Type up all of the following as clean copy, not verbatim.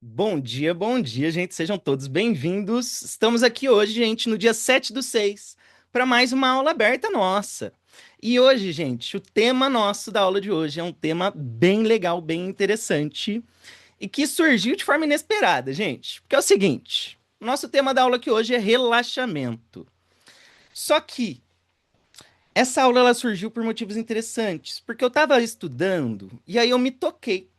Bom dia, gente. Sejam todos bem-vindos. Estamos aqui hoje, gente, no dia 7/6, para mais uma aula aberta nossa. E hoje, gente, o tema nosso da aula de hoje é um tema bem legal, bem interessante e que surgiu de forma inesperada, gente. Porque é o seguinte: nosso tema da aula aqui hoje é relaxamento. Só que essa aula ela surgiu por motivos interessantes, porque eu estava estudando e aí eu me toquei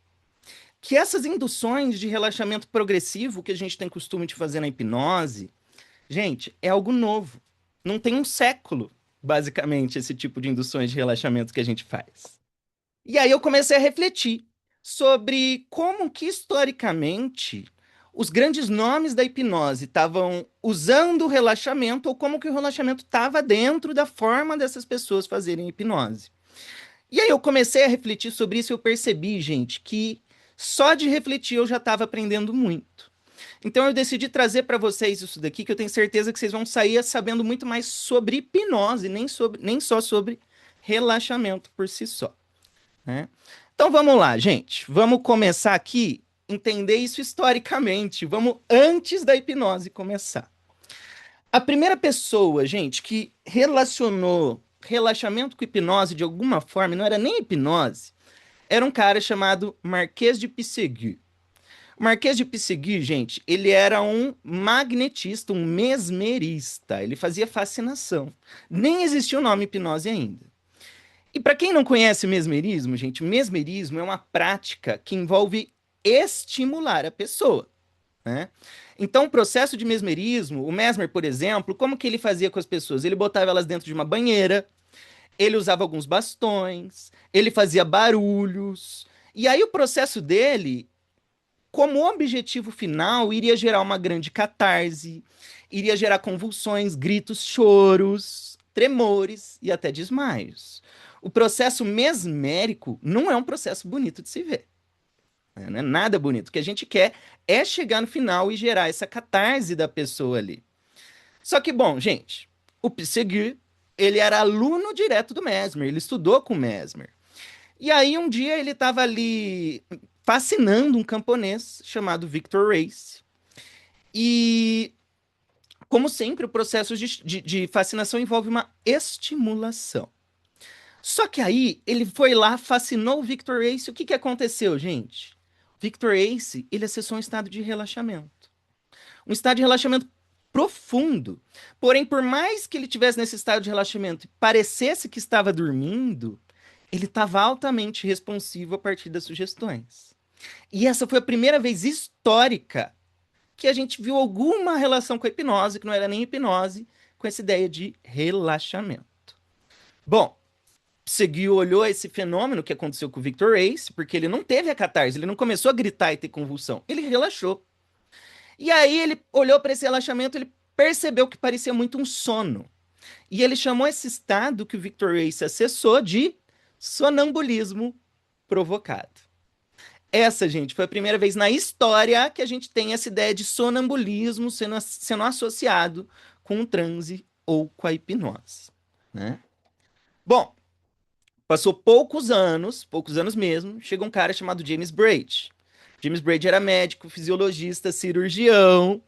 que essas induções de relaxamento progressivo que a gente tem costume de fazer na hipnose, gente, é algo novo. Não tem um século, basicamente, esse tipo de induções de relaxamento que a gente faz. E aí eu comecei a refletir sobre como que historicamente os grandes nomes da hipnose estavam usando o relaxamento ou como que o relaxamento estava dentro da forma dessas pessoas fazerem hipnose. E aí eu comecei a refletir sobre isso e eu percebi, gente, que só de refletir eu já estava aprendendo muito. Então eu decidi trazer para vocês isso daqui, que eu tenho certeza que vocês vão sair sabendo muito mais sobre hipnose, nem só sobre relaxamento por si só, né? Então vamos lá, gente. Vamos começar aqui entender isso historicamente. Vamos antes da hipnose começar. A primeira pessoa, gente, que relacionou relaxamento com hipnose de alguma forma, não era nem hipnose, era um cara chamado Marquês de Pissegui. O Marquês de Pissegui, gente, ele era um magnetista, um mesmerista. Ele fazia fascinação. Nem existia o nome hipnose ainda. E para quem não conhece mesmerismo, gente, mesmerismo é uma prática que envolve estimular a pessoa, né? Então, o processo de mesmerismo, o Mesmer, por exemplo, como que ele fazia com as pessoas? Ele botava elas dentro de uma banheira, ele usava alguns bastões, ele fazia barulhos. E aí o processo dele, como objetivo final, iria gerar uma grande catarse, iria gerar convulsões, gritos, choros, tremores e até desmaios. O processo mesmérico não é um processo bonito de se ver, né? Não é nada bonito. O que a gente quer é chegar no final e gerar essa catarse da pessoa ali. Só que, bom, gente, o Pissegui, ele era aluno direto do Mesmer, ele estudou com o Mesmer. E aí, um dia, ele estava ali fascinando um camponês chamado Victor Race. E, como sempre, o processo de fascinação envolve uma estimulação. Só que aí, ele foi lá, fascinou o Victor Race. O que que aconteceu, gente? Victor Ace, ele acessou um estado de relaxamento. Um estado de relaxamento profundo. Porém, por mais que ele tivesse nesse estado de relaxamento e parecesse que estava dormindo, ele estava altamente responsivo a partir das sugestões. E essa foi a primeira vez histórica que a gente viu alguma relação com a hipnose, que não era nem hipnose, com essa ideia de relaxamento. Bom, seguiu, olhou esse fenômeno que aconteceu com o Victor Ace, porque ele não teve a catarse, ele não começou a gritar e ter convulsão, ele relaxou. E aí ele olhou para esse relaxamento, ele percebeu que parecia muito um sono. E ele chamou esse estado que o Victor Ace acessou de sonambulismo provocado. Essa, gente, foi a primeira vez na história que a gente tem essa ideia de sonambulismo sendo associado com o transe ou com a hipnose, né? Bom, passou poucos anos mesmo, chega um cara chamado James Braid. James Braid era médico, fisiologista, cirurgião,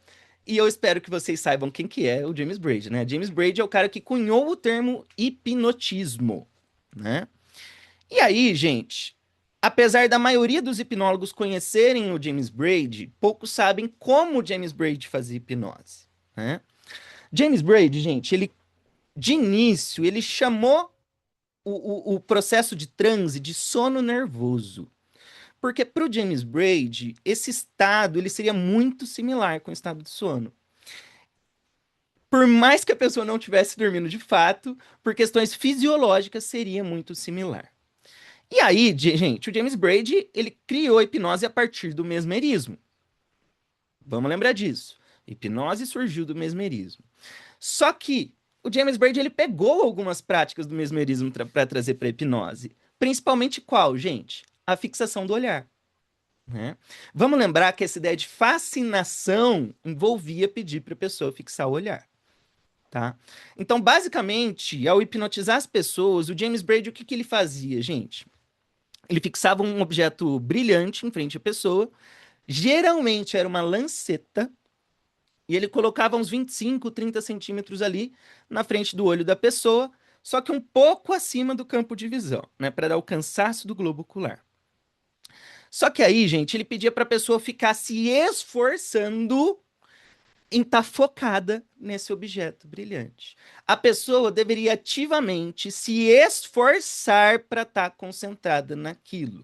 e eu espero que vocês saibam quem que é o James Braid, né? James Braid é o cara que cunhou o termo hipnotismo, né? E aí, gente, apesar da maioria dos hipnólogos conhecerem o James Braid, poucos sabem como o James Braid fazia hipnose, né? James Braid, gente, ele de início ele chamou o processo de transe de sono nervoso. Porque para o James Braid, esse estado ele seria muito similar com o estado de sono. Por mais que a pessoa não estivesse dormindo de fato, por questões fisiológicas, seria muito similar. E aí, gente, o James Braid, ele criou a hipnose a partir do mesmerismo. Vamos lembrar disso. Hipnose surgiu do mesmerismo. Só que o James Braid, ele pegou algumas práticas do mesmerismo para trazer para a hipnose. Principalmente qual, gente? A fixação do olhar, né? Vamos lembrar que essa ideia de fascinação envolvia pedir para a pessoa fixar o olhar, tá? Então, basicamente, ao hipnotizar as pessoas, o James Braid, o que que ele fazia, gente? Ele fixava um objeto brilhante em frente à pessoa, Geralmente era uma lanceta e ele colocava uns 25, 30 centímetros ali na frente do olho da pessoa, só que um pouco acima do campo de visão, né, para dar o cansaço do globo ocular. Só que aí, gente, ele pedia para a pessoa ficar se esforçando em estar focada nesse objeto brilhante. A pessoa deveria ativamente se esforçar para estar concentrada naquilo,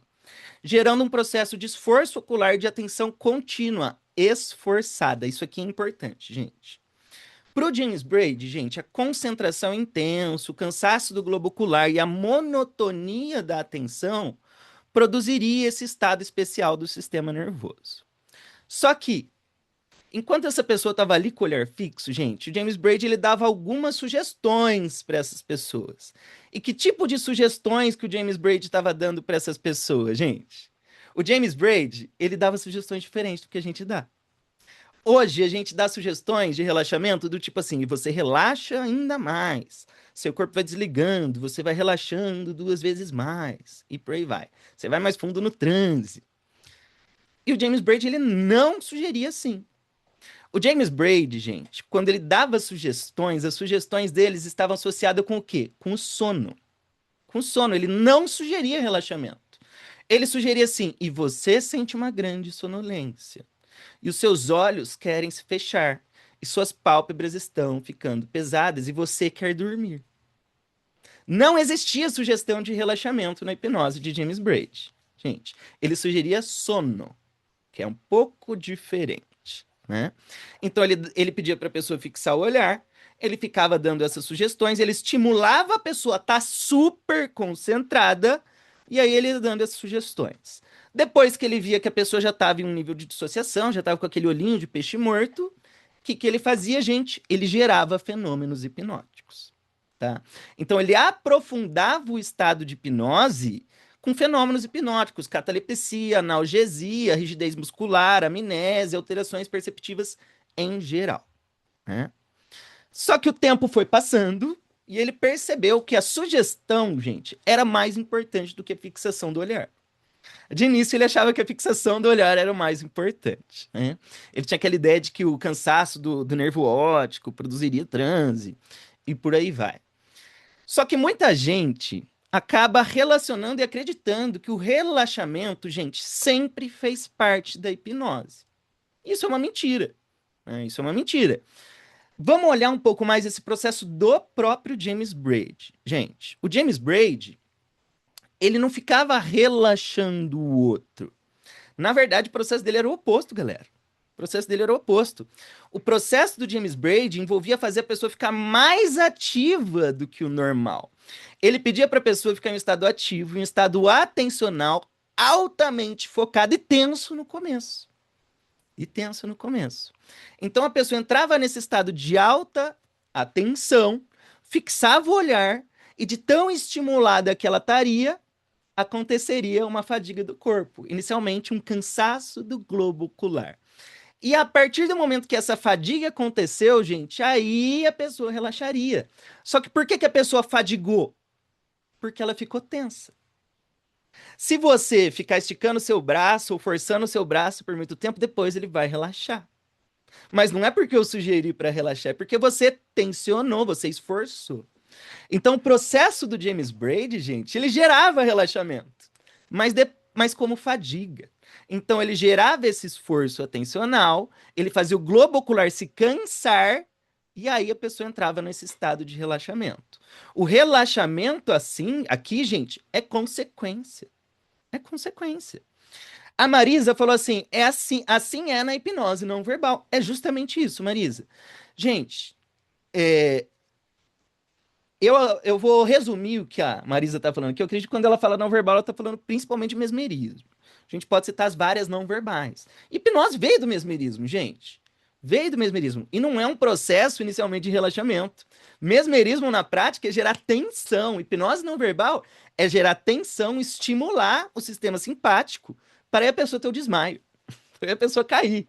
gerando um processo de esforço ocular de atenção contínua, esforçada. Isso aqui é importante, gente. Para o James Braid, gente, a concentração intensa, o cansaço do globo ocular e a monotonia da atenção produziria esse estado especial do sistema nervoso. Só que, enquanto essa pessoa estava ali com o olhar fixo, gente, o James Braid ele dava algumas sugestões para essas pessoas. E que tipo de sugestões que o James Braid estava dando para essas pessoas, gente? O James Braid, ele dava sugestões diferentes do que a gente dá. Hoje a gente dá sugestões de relaxamento do tipo assim, você relaxa ainda mais. Seu corpo vai desligando, você vai relaxando 2 vezes mais. E por aí vai. Você vai mais fundo no transe. E o James Braid, ele não sugeria assim. O James Braid, gente, quando ele dava sugestões, as sugestões deles estavam associadas com o quê? Com o sono. Com o sono. Ele não sugeria relaxamento. Ele sugeria assim, e você sente uma grande sonolência. E os seus olhos querem se fechar. E suas pálpebras estão ficando pesadas e você quer dormir. Não existia sugestão de relaxamento na hipnose de James Braid. Gente, ele sugeria sono, que é um pouco diferente, né? Então ele pedia para a pessoa fixar o olhar, ele ficava dando essas sugestões, ele estimulava a pessoa a estar super concentrada, e aí ele dando essas sugestões. Depois que ele via que a pessoa já estava em um nível de dissociação, já estava com aquele olhinho de peixe morto, o que ele fazia, gente? Ele gerava fenômenos hipnóticos, tá? Então ele aprofundava o estado de hipnose com fenômenos hipnóticos, catalepsia, analgesia, rigidez muscular, amnésia, alterações perceptivas em geral, né? Só que o tempo foi passando e ele percebeu que a sugestão, gente, era mais importante do que a fixação do olhar. De início, ele achava que a fixação do olhar era o mais importante, né? Ele tinha aquela ideia de que o cansaço do nervo óptico produziria transe e por aí vai. Só que muita gente acaba relacionando e acreditando que o relaxamento, gente, sempre fez parte da hipnose. Isso é uma mentira, né? Isso é uma mentira. Vamos olhar um pouco mais esse processo do próprio James Braid. Gente, o James Braid, ele não ficava relaxando o outro. Na verdade, o processo dele era o oposto, galera. O processo dele era o oposto. O processo do James Braid envolvia fazer a pessoa ficar mais ativa do que o normal. Ele pedia para a pessoa ficar em um estado ativo, em um estado atencional, altamente focado e tenso no começo. E tenso no começo. Então a pessoa entrava nesse estado de alta atenção, fixava o olhar e de tão estimulada que ela estaria, aconteceria uma fadiga do corpo, inicialmente um cansaço do globo ocular. E a partir do momento que essa fadiga aconteceu, gente, aí a pessoa relaxaria. Só que por que a pessoa fadigou? Porque ela ficou tensa. Se você ficar esticando seu braço ou forçando seu braço por muito tempo, depois ele vai relaxar. Mas não é porque eu sugeri para relaxar, é porque você tensionou, você esforçou. Então, o processo do James Braid, gente, ele gerava relaxamento, mas como fadiga. Então, ele gerava esse esforço atencional, ele fazia o globo ocular se cansar, e aí a pessoa entrava nesse estado de relaxamento. O relaxamento, assim, aqui, gente, é consequência. É consequência. A Marisa falou assim: é assim, assim é na hipnose não verbal. É justamente isso, Marisa. Gente, é, eu vou resumir o que a Marisa está falando aqui. Eu acredito que quando ela fala não verbal, ela está falando principalmente de mesmerismo. A gente pode citar as várias não verbais. Hipnose veio do mesmerismo, gente. Veio do mesmerismo. E não é um processo inicialmente de relaxamento. Mesmerismo, na prática, é gerar tensão. Hipnose não verbal é gerar tensão, estimular o sistema simpático para aí a pessoa ter o desmaio, para aí a pessoa cair.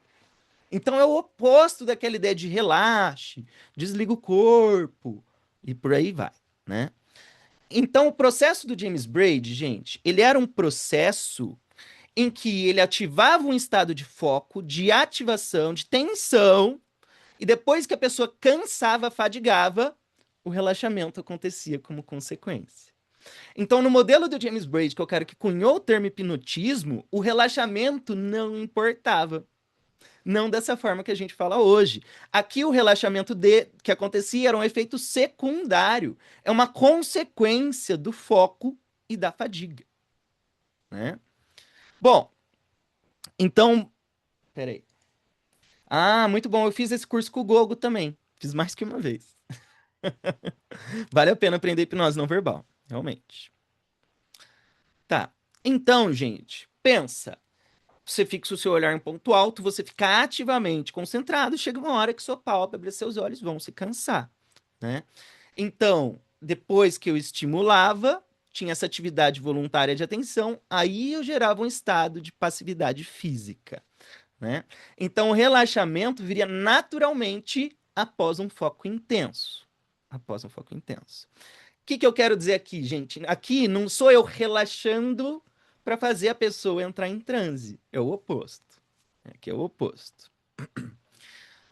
Então é o oposto daquela ideia de relaxe, desliga o corpo e por aí vai, né? Então o processo do James Braid, gente, ele era um processo em que ele ativava um estado de foco, de ativação, de tensão, e depois que a pessoa cansava, fadigava, o relaxamento acontecia como consequência. Então, no modelo do James Braid, que é o cara que cunhou o termo hipnotismo, o relaxamento não importava. Não dessa forma que a gente fala hoje. Aqui o relaxamento que acontecia era um efeito secundário. É uma consequência do foco e da fadiga, né? Bom, então, peraí. Ah, muito bom. Eu fiz esse curso com o Gogo também. Fiz mais que uma vez. Vale a pena aprender hipnose não verbal, realmente. Tá. Então, gente, pensa. Você fixa o seu olhar em ponto alto, você fica ativamente concentrado, chega uma hora que sua pálpebra e seus olhos vão se cansar, né? Então, depois que eu estimulava, tinha essa atividade voluntária de atenção, aí eu gerava um estado de passividade física, né? Então, o relaxamento viria naturalmente após um foco intenso. Após um foco intenso. O que eu quero dizer aqui, gente? Aqui não sou eu relaxando para fazer a pessoa entrar em transe. É o oposto. Aqui é o oposto.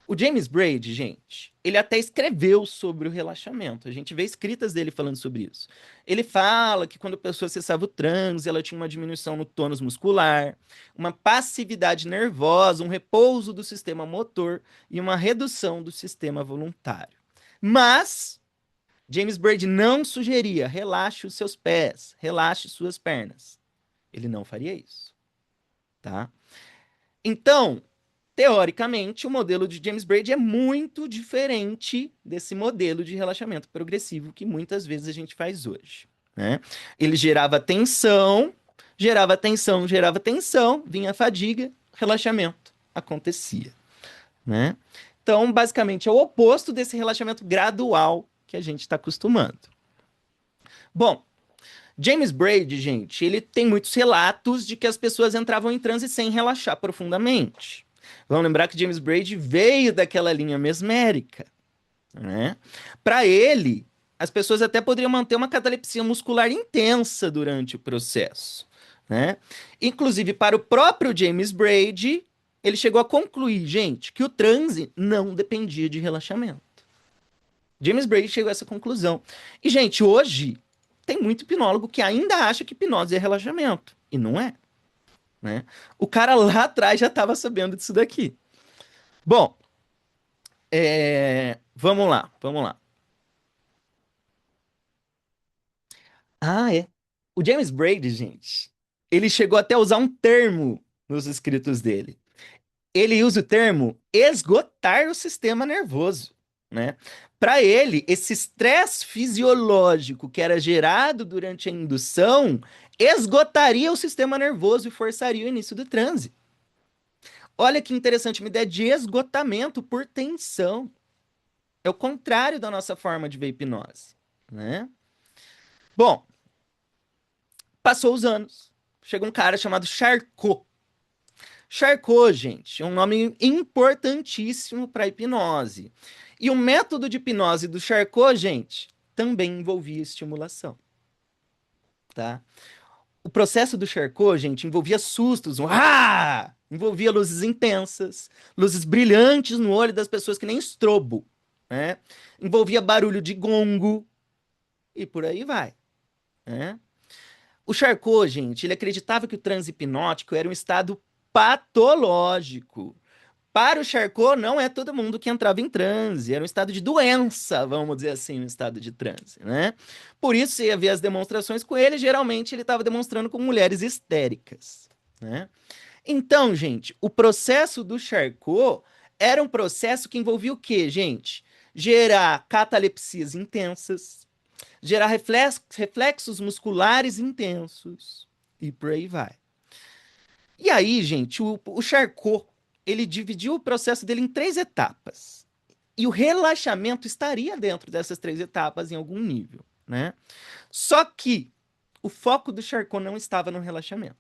O James Braid, gente, ele até escreveu sobre o relaxamento. A gente vê escritas dele falando sobre isso. Ele fala que quando a pessoa acessava o transe, ela tinha uma diminuição no tônus muscular, uma passividade nervosa, um repouso do sistema motor e uma redução do sistema voluntário. Mas James Braid não sugeria relaxe os seus pés, relaxe suas pernas. Ele não faria isso, tá? Então, teoricamente, o modelo de James Braid é muito diferente desse modelo de relaxamento progressivo que muitas vezes a gente faz hoje, né? Ele gerava tensão, gerava tensão, vinha a fadiga, relaxamento acontecia, né? Então, basicamente, é o oposto desse relaxamento gradual que a gente está acostumando. Bom, James Braid, gente, ele tem muitos relatos de que as pessoas entravam em transe sem relaxar profundamente. Vamos lembrar que James Braid veio daquela linha mesmérica, né? Para ele, as pessoas até poderiam manter uma catalepsia muscular intensa durante o processo, né? Inclusive, para o próprio James Braid, ele chegou a concluir, gente, que o transe não dependia de relaxamento. James Braid chegou a essa conclusão. E, gente, hoje tem muito hipnólogo que ainda acha que hipnose é relaxamento. E não é, né? O cara lá atrás já estava sabendo disso daqui. Bom, vamos lá, vamos lá. Ah, é. O James Braid, gente, ele chegou até a usar um termo nos escritos dele. Ele usa o termo esgotar o sistema nervoso, né? Para ele, esse estresse fisiológico que era gerado durante a indução esgotaria o sistema nervoso e forçaria o início do transe. Olha que interessante, uma ideia de esgotamento por tensão. É o contrário da nossa forma de ver hipnose, né? Bom, passou os anos. Chega um cara chamado Charcot. Charcot, gente, é um nome importantíssimo para hipnose. E o método de hipnose do Charcot, gente, também envolvia estimulação, tá? O processo do Charcot, gente, envolvia sustos, envolvia luzes intensas, luzes brilhantes no olho das pessoas que nem estrobo, né? Envolvia barulho de gongo e por aí vai, né? O Charcot, gente, ele acreditava que o transe hipnótico era um estado patológico. Para o Charcot, não é todo mundo que entrava em transe, era um estado de doença, vamos dizer assim, um estado de transe, né? Por isso, você ia ver as demonstrações com ele, geralmente ele estava demonstrando com mulheres histéricas, né? Então, gente, o processo do Charcot era um processo que envolvia o quê, gente? Gerar catalepsias intensas, gerar reflexos musculares intensos, e por aí vai. E aí, gente, o Charcot, ele dividiu o processo dele em 3 etapas. E o relaxamento estaria dentro dessas 3 etapas em algum nível, né? Só que o foco do Charcot não estava no relaxamento,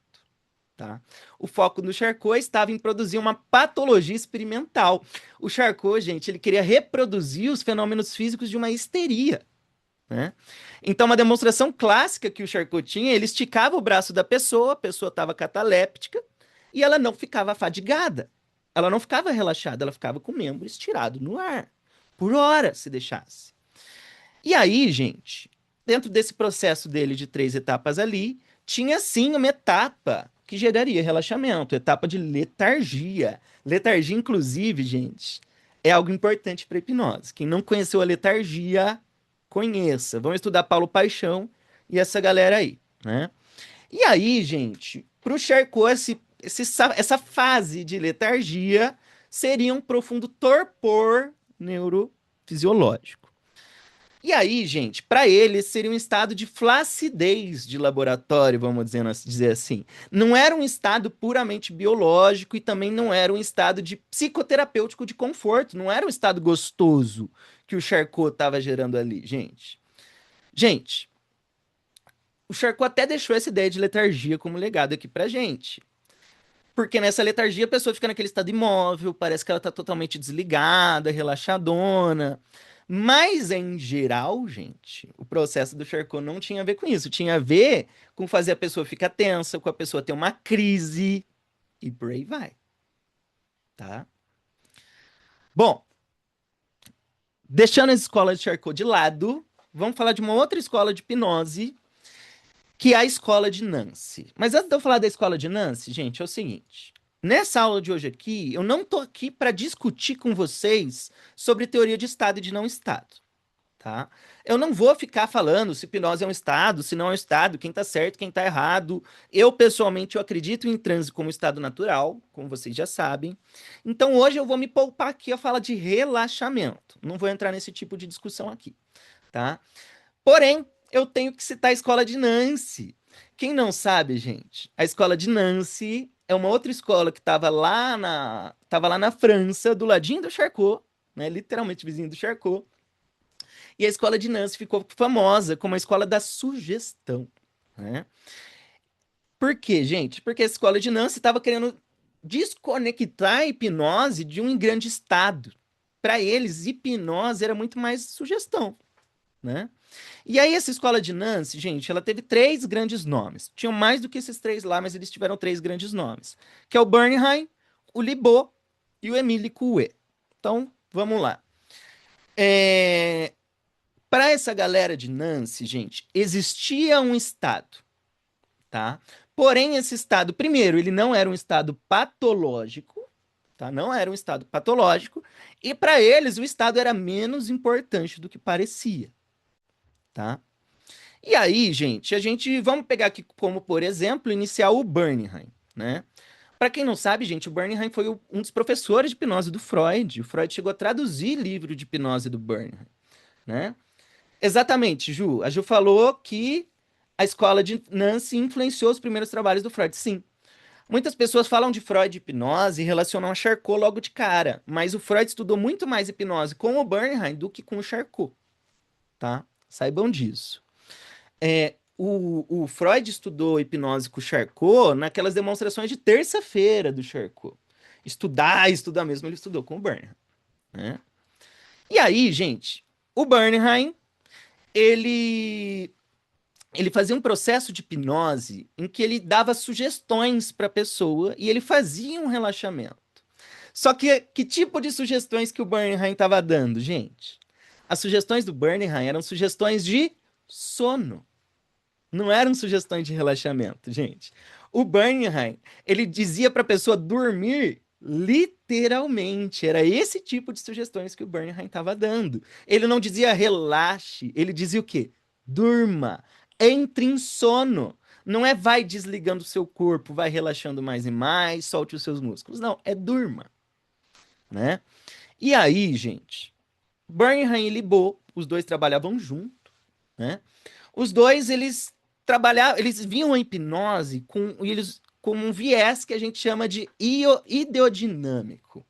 tá? O foco do Charcot estava em produzir uma patologia experimental. O Charcot, gente, ele queria reproduzir os fenômenos físicos de uma histeria. né? Então, uma demonstração clássica que o Charcot tinha, ele esticava o braço da pessoa, a pessoa estava cataléptica e ela não ficava fadigada. Ela não ficava relaxada, ela ficava com o membro estirado no ar, por hora, se deixasse. E aí, gente, dentro desse processo dele de 3 etapas ali, tinha sim uma etapa que geraria relaxamento, etapa de letargia. Letargia, inclusive, gente, é algo importante para hipnose. Quem não conheceu a letargia, conheça. Vamos estudar Paulo Paixão e essa galera aí, né? E aí, gente, para o Charcot, essa fase de letargia seria um profundo torpor neurofisiológico. E aí, gente, para ele seria um estado de flacidez de laboratório, vamos dizer assim. Não era um estado puramente biológico e também não era um estado de psicoterapêutico de conforto, não era um estado gostoso que o Charcot estava gerando ali, gente. Gente, o Charcot até deixou essa ideia de letargia como legado aqui pra gente. Porque nessa letargia a pessoa fica naquele estado imóvel, parece que ela tá totalmente desligada, relaxadona. Mas, em geral, gente, o processo do Charcot não tinha a ver com isso. Tinha a ver com fazer a pessoa ficar tensa, com a pessoa ter uma crise e por aí vai, tá? Bom, deixando a escola de Charcot de lado, vamos falar de uma outra escola de hipnose, que é a escola de Nancy. Mas antes de eu falar da escola de Nancy, gente, é o seguinte. Nessa aula de hoje aqui, eu não tô aqui para discutir com vocês sobre teoria de estado e de não estado, tá? Eu não vou ficar falando se hipnose é um estado, se não é um estado, quem tá certo, quem tá errado. Eu, pessoalmente, eu acredito em transe como estado natural, como vocês já sabem. Então, hoje eu vou me poupar aqui a falar de relaxamento. Não vou entrar nesse tipo de discussão aqui, tá? Porém, eu tenho que citar a escola de Nancy. Quem não sabe, gente, a escola de Nancy é uma outra escola que estava lá na França, do ladinho do Charcot, né, literalmente vizinho do Charcot. E a escola de Nancy ficou famosa como a escola da sugestão, né? Por quê, gente? Porque a escola de Nancy estava querendo desconectar a hipnose de um grande estado. Para eles, hipnose era muito mais sugestão, né? E aí, essa escola de Nancy, gente, ela teve 3 grandes nomes. Tinham mais do que esses 3 lá, mas eles tiveram 3 grandes nomes. Que é o Bernheim, o Libot e o Émile Coué. Então, vamos lá. Para essa galera de Nancy, gente, existia um estado, tá? Porém, esse estado, primeiro, ele não era um estado patológico, tá? Não era um estado patológico. E para eles, o estado era menos importante do que parecia, tá? E aí, gente, vamos pegar aqui como, por exemplo, iniciar o Bernheim, né? Para quem não sabe, gente, o Bernheim foi um dos professores de hipnose do Freud. O Freud chegou a traduzir livro de hipnose do Bernheim, né? Exatamente, Ju. A Ju falou que a escola de Nancy influenciou os primeiros trabalhos do Freud. Sim. Muitas pessoas falam de Freud e hipnose e relacionam a Charcot logo de cara, mas o Freud estudou muito mais hipnose com o Bernheim do que com o Charcot, tá? Saibam disso. O Freud estudou hipnose com o Charcot naquelas demonstrações de terça-feira do Charcot. Estudar mesmo, ele estudou com o Bernheim, né? E aí, gente, o Bernheim, ele, ele fazia um processo de hipnose em que ele dava sugestões para a pessoa e ele fazia um relaxamento. Só que tipo de sugestões que o Bernheim estava dando, gente? As sugestões do Bernheim eram sugestões de sono. Não eram sugestões de relaxamento, gente. O Bernheim, ele dizia para a pessoa dormir literalmente. Era esse tipo de sugestões que o Bernheim estava dando. Ele não dizia relaxe, ele dizia o quê? Durma, entre em sono. Não é vai desligando o seu corpo, vai relaxando mais e mais, solte os seus músculos. Não, é durma, né? E aí, gente, Bernheim e Libot, os dois trabalhavam junto, né? Os dois, eles trabalhavam, eles viam a hipnose com um viés que a gente chama de ideodinâmico.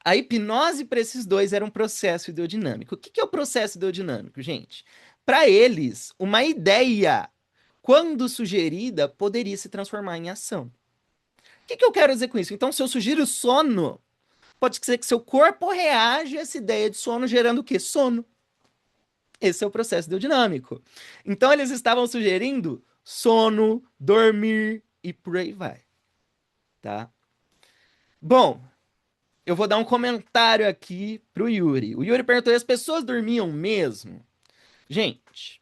A hipnose para esses dois era um processo ideodinâmico. O que é o processo ideodinâmico, gente? Para eles, uma ideia, quando sugerida, poderia se transformar em ação. O que eu quero dizer com isso? Então, se eu sugiro sono, pode ser que seu corpo reage a essa ideia de sono, gerando o quê? Sono. Esse é o processo ideodinâmico. Então, eles estavam sugerindo sono, dormir e por aí vai, tá? Bom, eu vou dar um comentário aqui pro Yuri. O Yuri perguntou: as pessoas dormiam mesmo? Gente,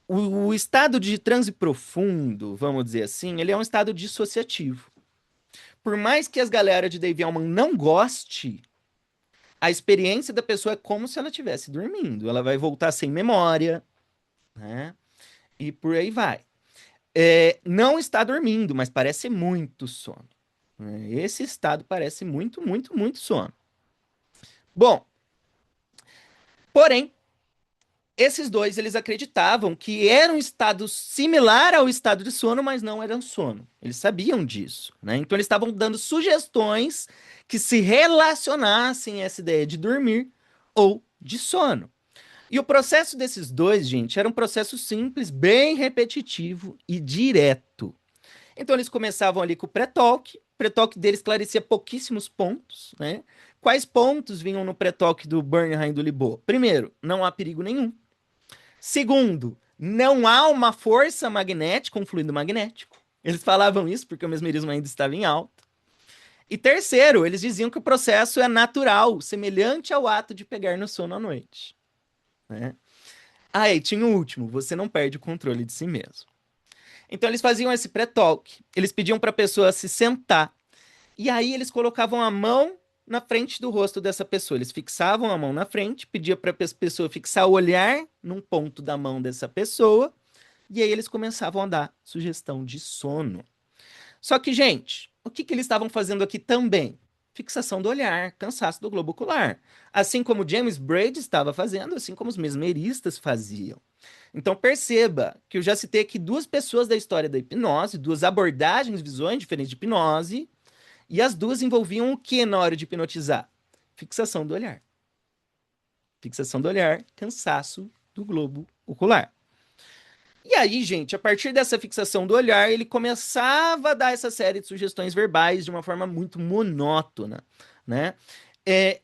o estado de transe profundo, vamos dizer assim, ele é um estado dissociativo. Por mais que as galera de Dave Allman não goste, a experiência da pessoa é como se ela estivesse dormindo. Ela vai voltar sem memória, né? E por aí vai. Não está dormindo, mas parece muito sono, né? Esse estado parece muito, muito, muito sono. Bom, porém, esses dois, eles acreditavam que era um estado similar ao estado de sono, mas não era um sono. Eles sabiam disso, né? Então eles estavam dando sugestões que se relacionassem a essa ideia de dormir ou de sono. E o processo desses dois, gente, era um processo simples, bem repetitivo e direto. Então eles começavam ali com o pré-talk. O pré-talk deles esclarecia pouquíssimos pontos, né? Quais pontos vinham no pré-talk do Bernheim e do Libot? Primeiro, não há perigo nenhum. Segundo, não há uma força magnética, um fluido magnético. Eles falavam isso porque o mesmerismo ainda estava em alta. E terceiro, eles diziam que o processo é natural, semelhante ao ato de pegar no sono à noite, né? Ah, e tinha o último, você não perde o controle de si mesmo. Então eles faziam esse pré-talk, eles pediam para a pessoa se sentar, e aí eles colocavam a mão na frente do rosto dessa pessoa. Eles fixavam a mão na frente, pedia para a pessoa fixar o olhar num ponto da mão dessa pessoa, e aí eles começavam a dar sugestão de sono. Só que, gente, o que que eles estavam fazendo aqui também? Fixação do olhar, cansaço do globo ocular. Assim como James Braid estava fazendo, assim como os mesmeristas faziam. Então perceba que eu já citei aqui duas pessoas da história da hipnose, duas abordagens, visões diferentes de hipnose, e as duas envolviam o que na hora de hipnotizar? Fixação do olhar. Fixação do olhar, cansaço do globo ocular. E aí, gente, a partir dessa fixação do olhar, ele começava a dar essa série de sugestões verbais de uma forma muito monótona, né?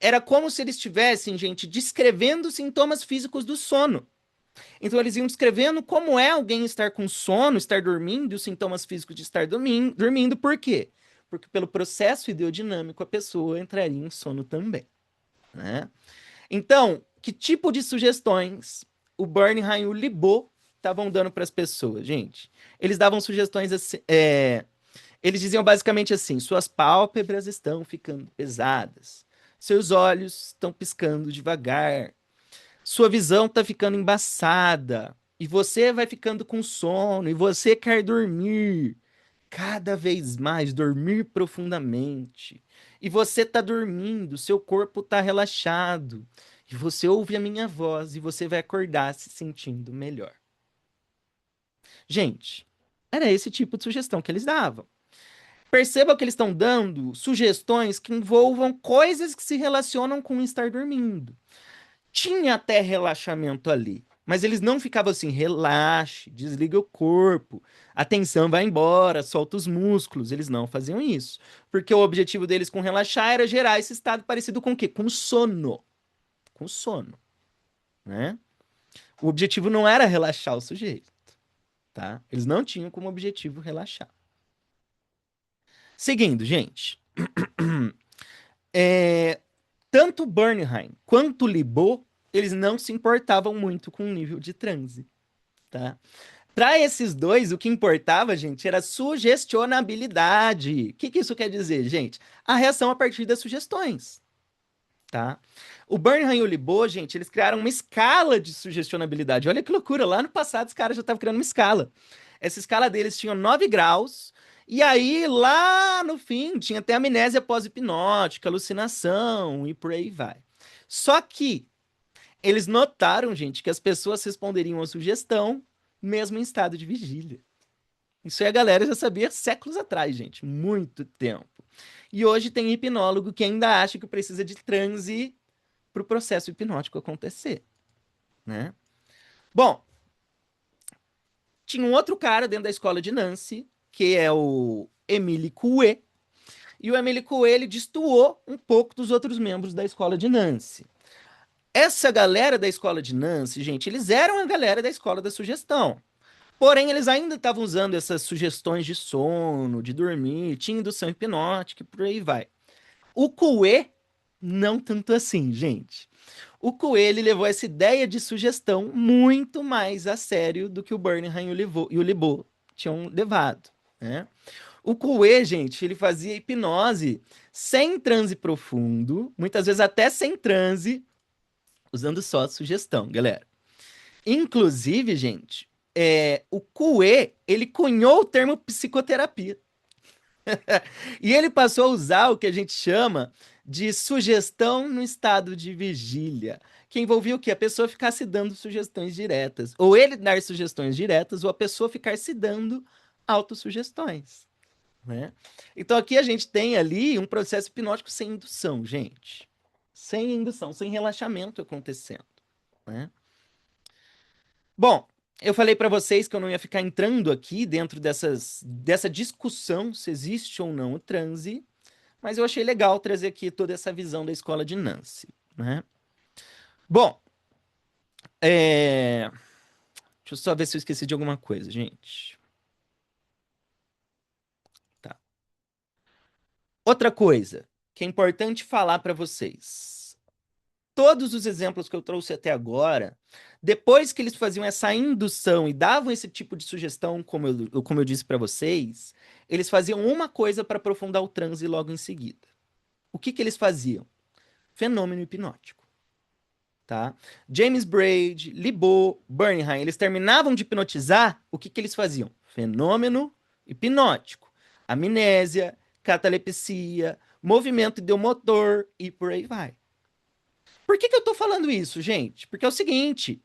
Era como se eles estivessem, gente, descrevendo sintomas físicos do sono. Então, eles iam descrevendo como é alguém estar com sono, estar dormindo, e os sintomas físicos de estar dormindo. Por quê? Porque pelo processo ideodinâmico, a pessoa entraria em sono também, né? Então, que tipo de sugestões o Bernheim e o Libot estavam dando para as pessoas, gente? Eles davam sugestões assim, eles diziam basicamente assim: suas pálpebras estão ficando pesadas, seus olhos estão piscando devagar, sua visão está ficando embaçada, e você vai ficando com sono, e você quer dormir cada vez mais, dormir profundamente. E você está dormindo, seu corpo está relaxado. E você ouve a minha voz e você vai acordar se sentindo melhor. Gente, era esse tipo de sugestão que eles davam. Perceba que eles estão dando sugestões que envolvam coisas que se relacionam com estar dormindo. Tinha até relaxamento ali, mas eles não ficavam assim: relaxe, desliga o corpo, a tensão vai embora, solta os músculos. Eles não faziam isso, porque o objetivo deles com relaxar era gerar esse estado parecido com o quê? Com sono. Com sono, né? O objetivo não era relaxar o sujeito, tá? Eles não tinham como objetivo relaxar. Seguindo, gente. É, tanto Bernheim quanto Libot, eles não se importavam muito com o nível de transe, tá? Para esses dois, o que importava, gente, era sugestionabilidade. O que que isso quer dizer, gente? A reação a partir das sugestões, tá? O Bernheim e o Libot, gente, eles criaram uma escala de sugestionabilidade. Olha que loucura, lá no passado os caras já estavam criando uma escala. Essa escala deles tinha 9 graus, e aí lá no fim tinha até amnésia pós-hipnótica, alucinação e por aí vai. Só que eles notaram, gente, que as pessoas responderiam à sugestão mesmo em estado de vigília. Isso aí a galera já sabia séculos atrás, gente, muito tempo. E hoje tem hipnólogo que ainda acha que precisa de transe para o processo hipnótico acontecer, né? Bom, tinha um outro cara dentro da escola de Nancy, que é o Emile Coué, e o Emile Coué, ele destoou um pouco dos outros membros da escola de Nancy. Essa galera da escola de Nancy, gente, eles eram a galera da escola da sugestão. Porém, eles ainda estavam usando essas sugestões de sono, de dormir, tinha indução hipnótica e por aí vai. O Coué, não tanto assim, gente. O Coelho levou essa ideia de sugestão muito mais a sério do que o Burnham e o Libo tinham levado, né? O Coué, gente, ele fazia hipnose sem transe profundo, muitas vezes até sem transe, usando só a sugestão, galera. Inclusive, gente, o Coué, ele cunhou o termo psicoterapia. E ele passou a usar o que a gente chama de sugestão no estado de vigília, que envolvia o quê? A pessoa ficar se dando sugestões diretas. Ou ele dar sugestões diretas, ou a pessoa ficar se dando autossugestões, né? Então aqui a gente tem ali um processo hipnótico sem indução, gente. Sem indução, sem relaxamento acontecendo, né? Bom, eu falei para vocês que eu não ia ficar entrando aqui dentro dessa discussão se existe ou não o transe, mas eu achei legal trazer aqui toda essa visão da escola de Nancy, né? Bom, deixa eu só ver se eu esqueci de alguma coisa, gente. Tá. Outra coisa que é importante falar para vocês. Todos os exemplos que eu trouxe até agora, depois que eles faziam essa indução e davam esse tipo de sugestão, como eu disse para vocês, eles faziam uma coisa para aprofundar o transe logo em seguida. O que que eles faziam? Fenômeno hipnótico. Tá? James Braid, Libo, Burnham, eles terminavam de hipnotizar, o que que eles faziam? Fenômeno hipnótico, amnésia, catalepsia, movimento ideomotor e por aí vai. Por que que eu tô falando isso, gente? Porque é o seguinte,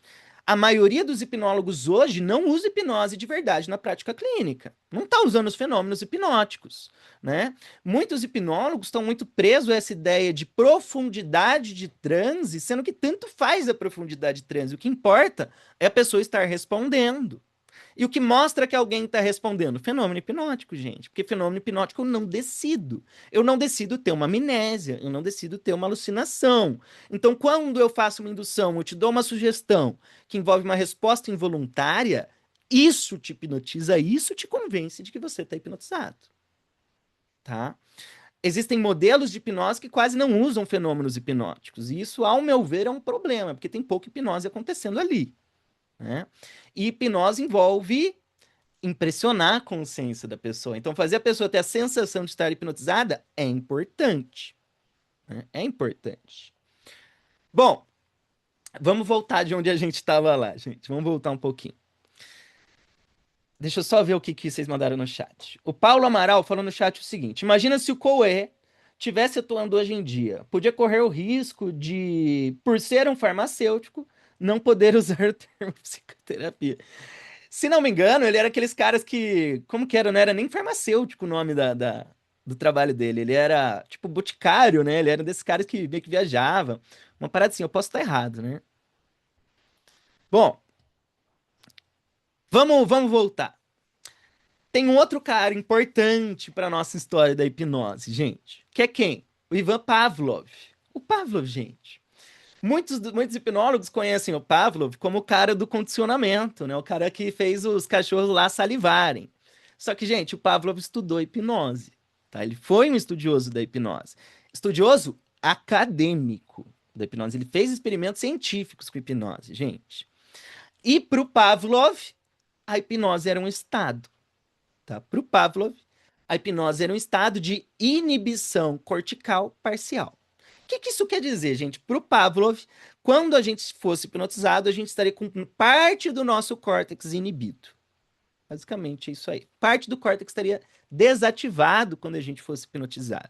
a maioria dos hipnólogos hoje não usa hipnose de verdade na prática clínica. Não está usando os fenômenos hipnóticos, né? Muitos hipnólogos estão muito presos a essa ideia de profundidade de transe, sendo que tanto faz a profundidade de transe. O que importa é a pessoa estar respondendo. E o que mostra que alguém está respondendo? Fenômeno hipnótico, gente. Porque fenômeno hipnótico eu não decido. Eu não decido ter uma amnésia, eu não decido ter uma alucinação. Então, quando eu faço uma indução, eu te dou uma sugestão que envolve uma resposta involuntária, isso te hipnotiza, isso te convence de que você está hipnotizado. Tá? Existem modelos de hipnose que quase não usam fenômenos hipnóticos. E isso, ao meu ver, é um problema, porque tem pouca hipnose acontecendo ali. Né? E hipnose envolve impressionar a consciência da pessoa. Então, fazer a pessoa ter a sensação de estar hipnotizada é importante. Né? É importante. Bom, vamos voltar de onde a gente estava lá, gente. Vamos voltar um pouquinho. Deixa eu só ver o que vocês mandaram no chat. O Paulo Amaral falou no chat o seguinte: imagina se o Coé tivesse atuando hoje em dia. Podia correr o risco de, por ser um farmacêutico, não poder usar o termo psicoterapia. Se não me engano, ele era aqueles caras que. Como que era? Não era nem farmacêutico o nome do trabalho dele. Ele era, tipo, boticário, né? Ele era desses caras que meio que viajava. Uma parada assim, eu posso estar errado, né? Bom, vamos voltar. Tem um outro cara importante para nossa história da hipnose, gente. Que é quem? O Ivan Pavlov. O Pavlov, gente. Muitos hipnólogos conhecem o Pavlov como o cara do condicionamento, né? O cara que fez os cachorros lá salivarem. Só que, gente, o Pavlov estudou hipnose, tá? Ele foi um estudioso da hipnose. Estudioso acadêmico da hipnose. Ele fez experimentos científicos com hipnose, gente. E para o Pavlov, a hipnose era um estado, tá? Para o Pavlov, a hipnose era um estado de inibição cortical parcial. O que isso quer dizer, gente? Para o Pavlov, quando a gente fosse hipnotizado, a gente estaria com parte do nosso córtex inibido. Basicamente é isso aí. Parte do córtex estaria desativado quando a gente fosse hipnotizado.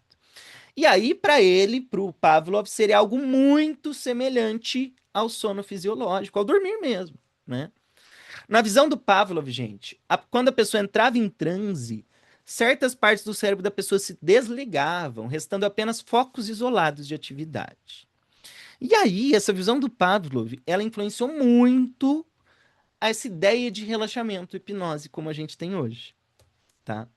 E aí, para ele, para o Pavlov, seria algo muito semelhante ao sono fisiológico, ao dormir mesmo, né? Na visão do Pavlov, gente, quando a pessoa entrava em transe, certas partes do cérebro da pessoa se desligavam, restando apenas focos isolados de atividade. E aí, essa visão do Pavlov, ela influenciou muito essa ideia de relaxamento, hipnose, como a gente tem hoje, tá?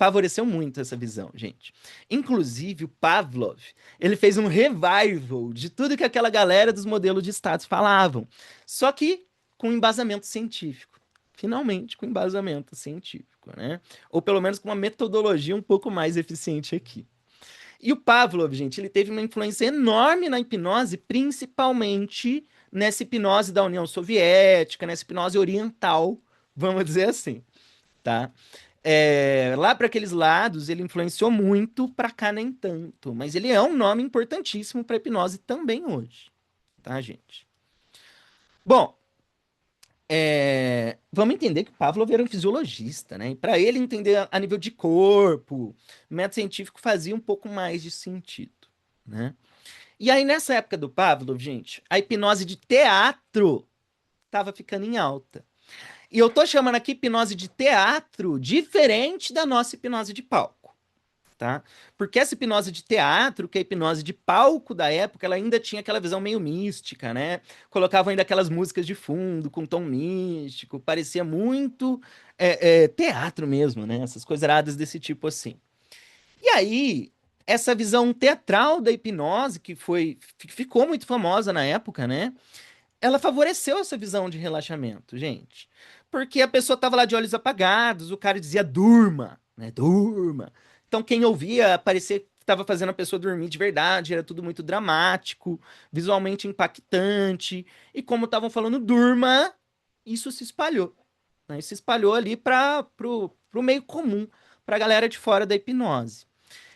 favoreceu muito essa visão, gente. Inclusive, o Pavlov, ele fez um revival de tudo que aquela galera dos modelos de status falavam, só que com embasamento científico. Finalmente, com embasamento científico, né? Ou pelo menos com uma metodologia um pouco mais eficiente aqui. E o Pavlov, gente, ele teve uma influência enorme na hipnose, principalmente nessa hipnose da União Soviética, nessa hipnose oriental, vamos dizer assim, tá? Lá para aqueles lados, ele influenciou muito, para cá nem tanto, mas ele é um nome importantíssimo para hipnose também hoje, tá, gente? Bom, vamos entender que o Pavlov era um fisiologista, né? E para ele entender a nível de corpo, o método científico fazia um pouco mais de sentido, né? E aí, nessa época do Pavlov, gente, a hipnose de teatro estava ficando em alta. E eu tô chamando aqui hipnose de teatro diferente da nossa hipnose de palco, tá? Porque essa hipnose de teatro, que é a hipnose de palco da época, ela ainda tinha aquela visão meio mística, né? Colocava ainda aquelas músicas de fundo com tom místico, parecia muito teatro mesmo, né? Essas coisaradas desse tipo assim. E aí, essa visão teatral da hipnose, que ficou muito famosa na época, né? Ela favoreceu essa visão de relaxamento, gente. Porque a pessoa estava lá de olhos apagados, o cara dizia durma, né? Durma. Então quem ouvia parecia que estava fazendo a pessoa dormir de verdade, era tudo muito dramático, visualmente impactante. E como estavam falando durma, isso se espalhou, né? Isso se espalhou ali para pro meio comum, para a galera de fora da hipnose.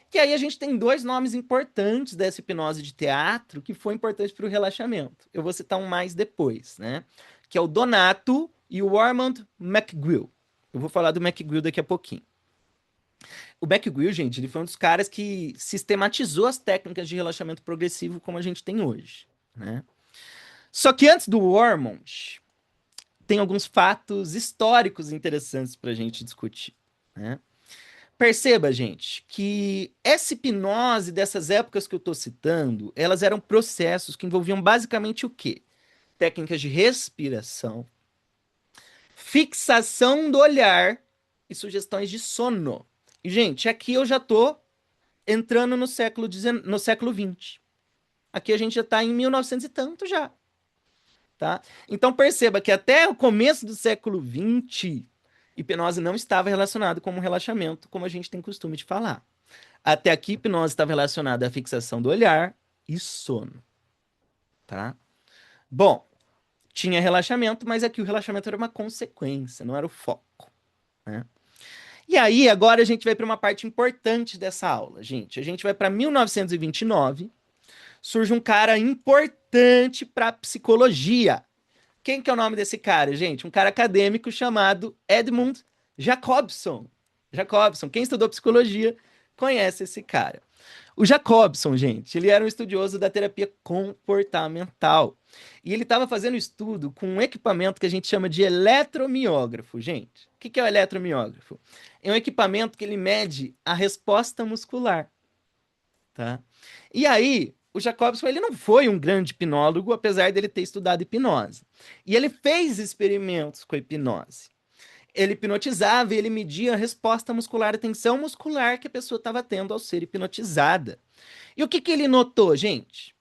Que aí a gente tem dois nomes importantes dessa hipnose de teatro que foi importante para o relaxamento. Eu vou citar um mais depois, né? Que é o Donato e o Armand McGill. Eu vou falar do McGill daqui a pouquinho. O McGill, gente, ele foi um dos caras que sistematizou as técnicas de relaxamento progressivo como a gente tem hoje, né? Só que antes do Armand, tem alguns fatos históricos interessantes para a gente discutir, né? Perceba, gente, que essa hipnose dessas épocas que eu estou citando, elas eram processos que envolviam basicamente o quê? Técnicas de respiração, fixação do olhar e sugestões de sono. E, gente, aqui eu já estou entrando no século XX. Aqui a gente já está em 1900 e tanto já, tá? Então perceba que até o começo do século XX, hipnose não estava relacionado com o relaxamento, como a gente tem costume de falar. Até aqui, hipnose estava relacionada à fixação do olhar e sono, tá? Bom, tinha relaxamento, mas aqui o relaxamento era uma consequência, não era o foco, né? E aí, agora a gente vai para uma parte importante dessa aula, gente. A gente vai para 1929, surge um cara importante para psicologia. Quem que é o nome desse cara, gente? Um cara acadêmico chamado Edmund Jacobson. Jacobson, quem estudou psicologia conhece esse cara. O Jacobson, gente, ele era um estudioso da terapia comportamental. E ele estava fazendo estudo com um equipamento que a gente chama de eletromiógrafo, gente. O que é o eletromiógrafo? É um equipamento que ele mede a resposta muscular, tá? E aí, o Jacobson, ele não foi um grande hipnólogo, apesar dele ter estudado hipnose. E ele fez experimentos com a hipnose. Ele hipnotizava e ele media a resposta muscular, a tensão muscular que a pessoa estava tendo ao ser hipnotizada. E o que que ele notou, gente?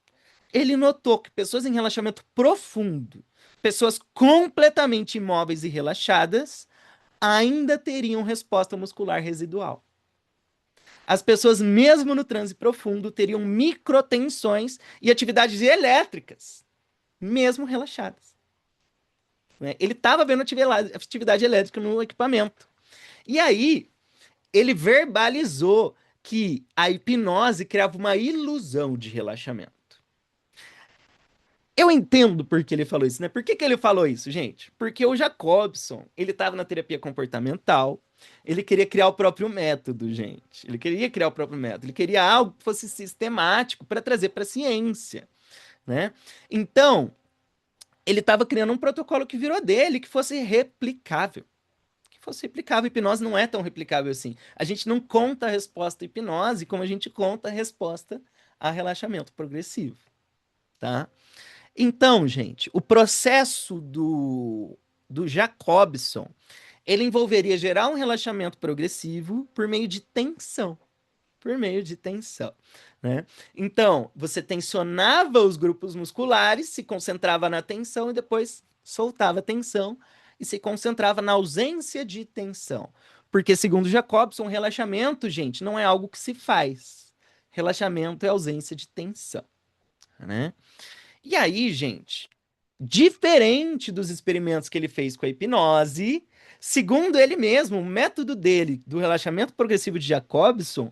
Ele notou que pessoas em relaxamento profundo, pessoas completamente imóveis e relaxadas, ainda teriam resposta muscular residual. As pessoas, mesmo no transe profundo, teriam microtensões e atividades elétricas, mesmo relaxadas, né? Ele estava vendo atividade elétrica no equipamento. E aí, ele verbalizou que a hipnose criava uma ilusão de relaxamento. Eu entendo por que ele falou isso, né? Por que ele falou isso, gente? Porque o Jacobson, ele estava na terapia comportamental, ele queria criar o próprio método, gente. Ele queria criar o próprio método, ele queria algo que fosse sistemático para trazer para a ciência, né? Então, ele estava criando um protocolo que virou dele, que fosse replicável. Que fosse replicável. A hipnose não é tão replicável assim. A gente não conta a resposta à hipnose como a gente conta a resposta a relaxamento progressivo, tá? Então, gente, o processo do Jacobson, Ele envolveria gerar um relaxamento progressivo por meio de tensão. Por meio de tensão, né? Então, você tensionava os grupos musculares, se concentrava na tensão e depois soltava a tensão e se concentrava na ausência de tensão. Porque, segundo Jacobson, relaxamento, gente, não é algo que se faz. Relaxamento é ausência de tensão, né? E aí, gente, diferente dos experimentos que ele fez com a hipnose, segundo ele mesmo, o método dele do relaxamento progressivo de Jacobson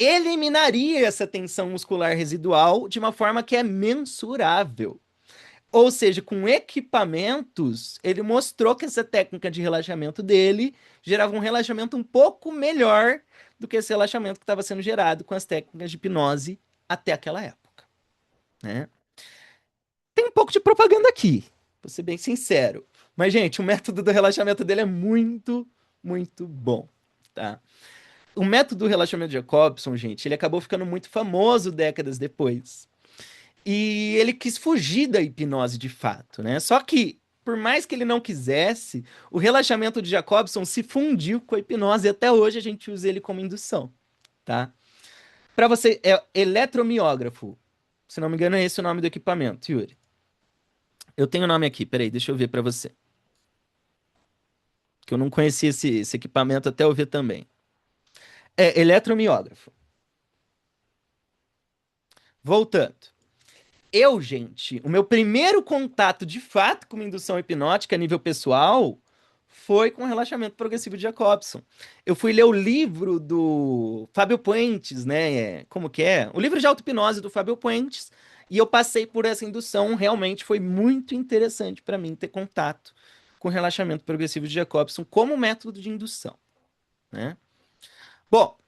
eliminaria essa tensão muscular residual de uma forma que é mensurável. Ou seja, com equipamentos, ele mostrou que essa técnica de relaxamento dele gerava um relaxamento um pouco melhor do que esse relaxamento que estava sendo gerado com as técnicas de hipnose até aquela época, né? Tem um pouco de propaganda aqui, vou ser bem sincero. Mas, gente, o método do relaxamento dele é muito, muito bom, tá? O método do relaxamento de Jacobson, gente, ele acabou ficando muito famoso décadas depois. E ele quis fugir da hipnose de fato, né? Só que, por mais que ele não quisesse, o relaxamento de Jacobson se fundiu com a hipnose e até hoje a gente usa ele como indução, tá? Para você, é eletromiógrafo. Se não me engano, é esse o nome do equipamento, Yuri. Eu tenho o nome aqui, peraí, deixa eu ver para você. Que eu não conhecia esse equipamento até eu ver também. É eletromiógrafo. Voltando. Eu, gente, o meu primeiro contato de fato com uma indução hipnótica a nível pessoal foi com o relaxamento progressivo de Jacobson. Eu fui ler o livro do Fábio Puentes, né? Como que é? O livro de auto-hipnose do Fábio Puentes. E eu passei por essa indução. Realmente foi muito interessante para mim ter contato com o relaxamento progressivo de Jacobson como método de indução, né? Bom,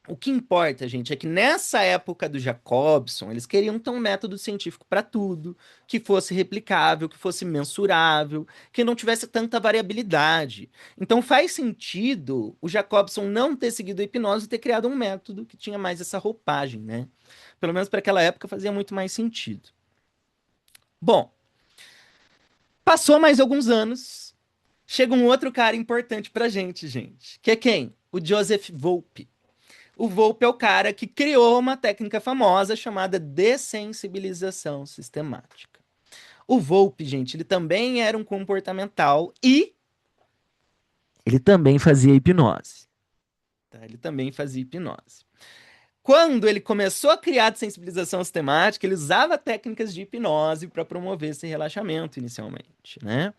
o que importa, gente, é que nessa época do Jacobson, eles queriam ter um método científico para tudo, que fosse replicável, que fosse mensurável, que não tivesse tanta variabilidade. Então faz sentido o Jacobson não ter seguido a hipnose e ter criado um método que tinha mais essa roupagem, né? Pelo menos para aquela época fazia muito mais sentido. Bom, passou mais alguns anos, chega um outro cara importante pra gente, que é quem? O Joseph Volpe. O Volpe é o cara que criou uma técnica famosa chamada dessensibilização sistemática. O Volpe, gente, ele também era um comportamental e ele também fazia hipnose. Tá? Ele também fazia hipnose. Quando ele começou a criar dessensibilização sistemática, ele usava técnicas de hipnose para promover esse relaxamento inicialmente, né?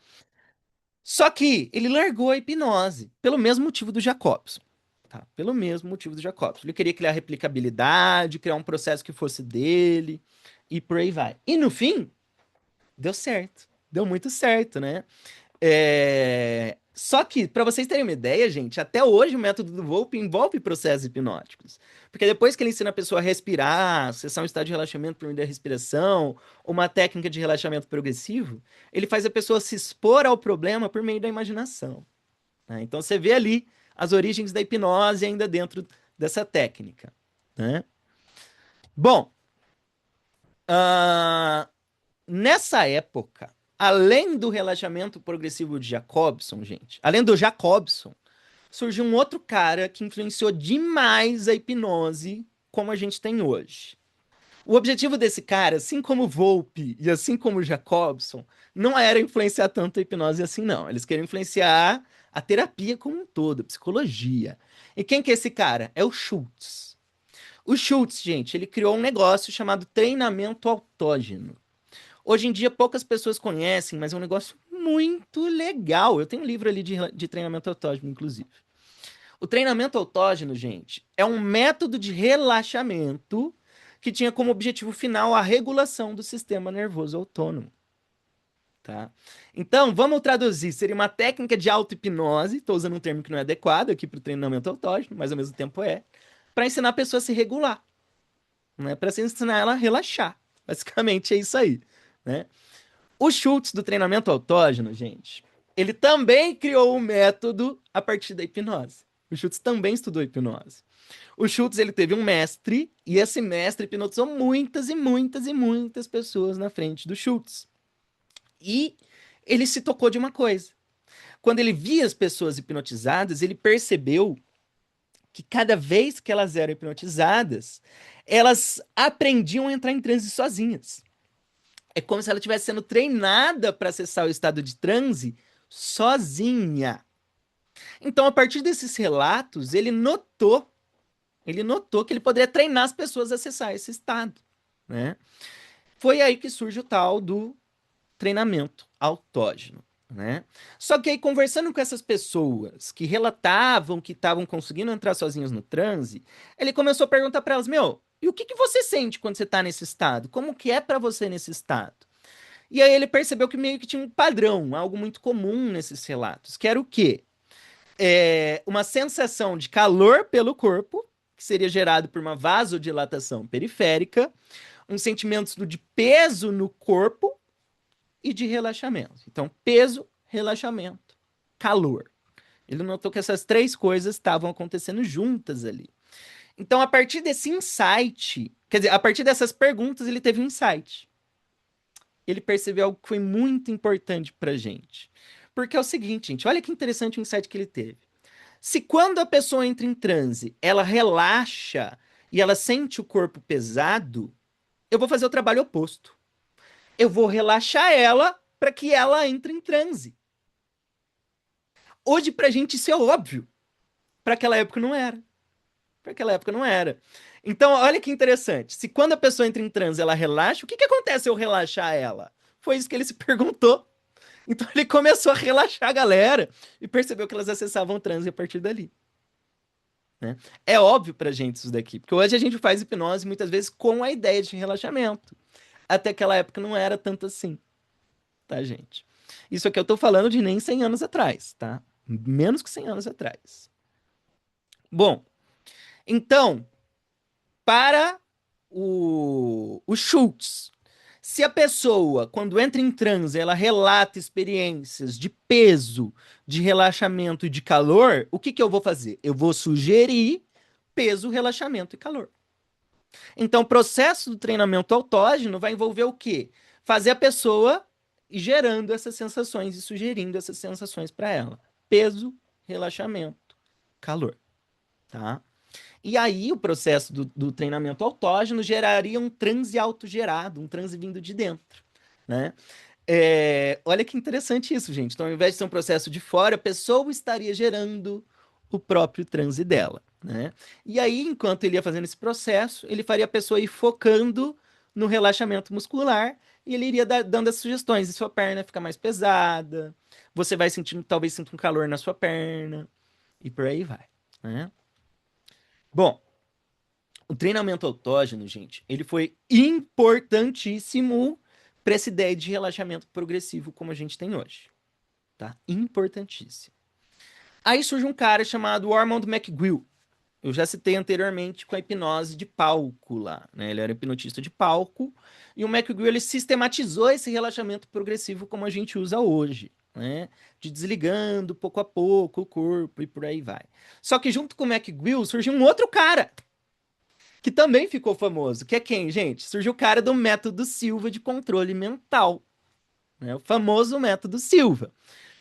Só que ele largou a hipnose pelo mesmo motivo do Jacobson. Tá? Pelo mesmo motivo do Jacobson. Ele queria criar replicabilidade, criar um processo que fosse dele e por aí vai. E no fim, deu certo. Deu muito certo, né? Só que, para vocês terem uma ideia, gente, até hoje o método do Volpe envolve processos hipnóticos. Porque depois que ele ensina a pessoa a respirar, acessar um estado de relaxamento por meio da respiração, uma técnica de relaxamento progressivo, ele faz a pessoa se expor ao problema por meio da imaginação, né? Então você vê ali as origens da hipnose ainda dentro dessa técnica, né? Bom, uh, nessa época, além do relaxamento progressivo de Jacobson, gente, além do Jacobson, surgiu um outro cara que influenciou demais a hipnose como a gente tem hoje. O objetivo desse cara, assim como o Volpe e assim como o Jacobson, não era influenciar tanto a hipnose assim, não. Eles queriam influenciar a terapia como um todo, a psicologia. E quem que é esse cara? É o Schultz. O Schultz, gente, ele criou um negócio chamado treinamento autógeno. Hoje em dia poucas pessoas conhecem, mas é um negócio muito legal. Eu tenho um livro ali de treinamento autógeno, inclusive. O treinamento autógeno, gente, é um método de relaxamento que tinha como objetivo final a regulação do sistema nervoso autônomo. Tá? Então, vamos traduzir. Seria uma técnica de auto-hipnose, estou usando um termo que não é adequado aqui para o treinamento autógeno, mas ao mesmo tempo é, para ensinar a pessoa a se regular, né? Para ensinar ela a relaxar. Basicamente é isso aí, né? O Schultz do treinamento autógeno, gente, ele também criou um método a partir da hipnose. O Schultz também estudou hipnose. O Schultz, ele teve um mestre, e esse mestre hipnotizou muitas e muitas e muitas pessoas na frente do Schultz. E ele se tocou de uma coisa. quando ele via as pessoas hipnotizadas, ele percebeu que cada vez que elas eram hipnotizadas, elas aprendiam a entrar em transe sozinhas. É como se ela estivesse sendo treinada para acessar o estado de transe sozinha. Então, a partir desses relatos, ele notou que ele poderia treinar as pessoas a acessar esse estado, né? Foi aí que surge o tal do treinamento autógeno, né? Só que aí, conversando com essas pessoas que relatavam que estavam conseguindo entrar sozinhas no transe, ele começou a perguntar para elas, meu, e o que que você sente quando você está nesse estado? Como que é para você nesse estado? E aí ele percebeu que meio que tinha um padrão, algo muito comum nesses relatos, que era o quê? Uma sensação de calor pelo corpo, que seria gerado por uma vasodilatação periférica, um sentimento de peso no corpo e de relaxamento. Então, peso, relaxamento, calor. Ele notou que essas três coisas estavam acontecendo juntas ali. Então, a partir desse insight, quer dizer, a partir dessas perguntas, ele teve um insight. Ele percebeu algo que foi muito importante pra gente. Porque é o seguinte, gente, olha que interessante o insight que ele teve. Se quando a pessoa entra em transe, ela relaxa e ela sente o corpo pesado, eu vou fazer o trabalho oposto. Eu vou relaxar ela para que ela entre em transe. Hoje, pra gente, isso é óbvio. Para aquela época não era. Para aquela época não era. Então, olha que interessante. Se quando a pessoa entra em transe, ela relaxa, o que que acontece se eu relaxar ela? Foi isso que ele se perguntou. Então, ele começou a relaxar a galera e percebeu que elas acessavam o transe a partir dali. Né? É óbvio pra gente isso daqui, porque hoje a gente faz hipnose muitas vezes com a ideia de relaxamento. Até aquela época não era tanto assim, tá, gente? Isso aqui eu tô falando de nem 100 anos atrás, tá? Menos que 100 anos atrás. Bom, então, para o Schultz, se a pessoa, quando entra em transe, ela relata experiências de peso, de relaxamento e de calor, o que que eu vou fazer? Eu vou sugerir peso, relaxamento e calor. Então, o processo do treinamento autógeno vai envolver o quê? Fazer a pessoa ir gerando essas sensações e sugerindo essas sensações para ela. Peso, relaxamento, calor, tá? E aí, o processo do treinamento autógeno geraria um transe autogerado, um transe vindo de dentro, né? Olha que interessante isso, gente. Então, ao invés de ser um processo de fora, a pessoa estaria gerando o próprio transe dela, né? E aí, enquanto ele ia fazendo esse processo, ele faria a pessoa ir focando no relaxamento muscular e ele iria dando as sugestões. E sua perna fica mais pesada, você vai sentindo, talvez sinta um calor na sua perna, e por aí vai, né? Bom, o treinamento autógeno, gente, ele foi importantíssimo para essa ideia de relaxamento progressivo como a gente tem hoje, tá? Importantíssimo. Aí surge um cara chamado Armand McGill. Eu já citei anteriormente com a hipnose de palco lá, né? Ele era hipnotista de palco e o McGill ele sistematizou esse relaxamento progressivo como a gente usa hoje, né? De desligando pouco a pouco o corpo e por aí vai. Só que junto com o McGill surgiu um outro cara que também ficou famoso, que é quem, gente? Surgiu o cara do método Silva de controle mental, né? O famoso método Silva.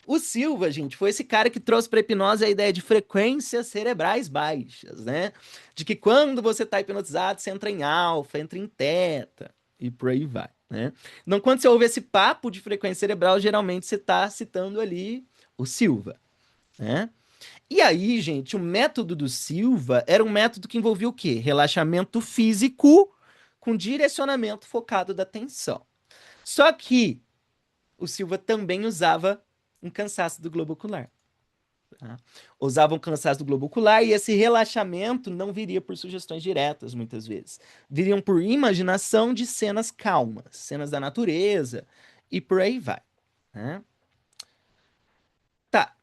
O Silva, gente, foi esse cara que trouxe para a hipnose a ideia de frequências cerebrais baixas, né? De que quando você está hipnotizado, você entra em alfa, entra em teta e por aí vai, né? Então, quando você ouve esse papo de frequência cerebral, geralmente você está citando ali o Silva, né? E aí, gente, o método do Silva era um método que envolvia o quê? Relaxamento físico com direcionamento focado da atenção. Só que o Silva também usava um cansaço do globo ocular. Tá? Usava um cansaço do globo ocular e esse relaxamento não viria por sugestões diretas, muitas vezes. Viriam por imaginação de cenas calmas, cenas da natureza e por aí vai. Né? Tá,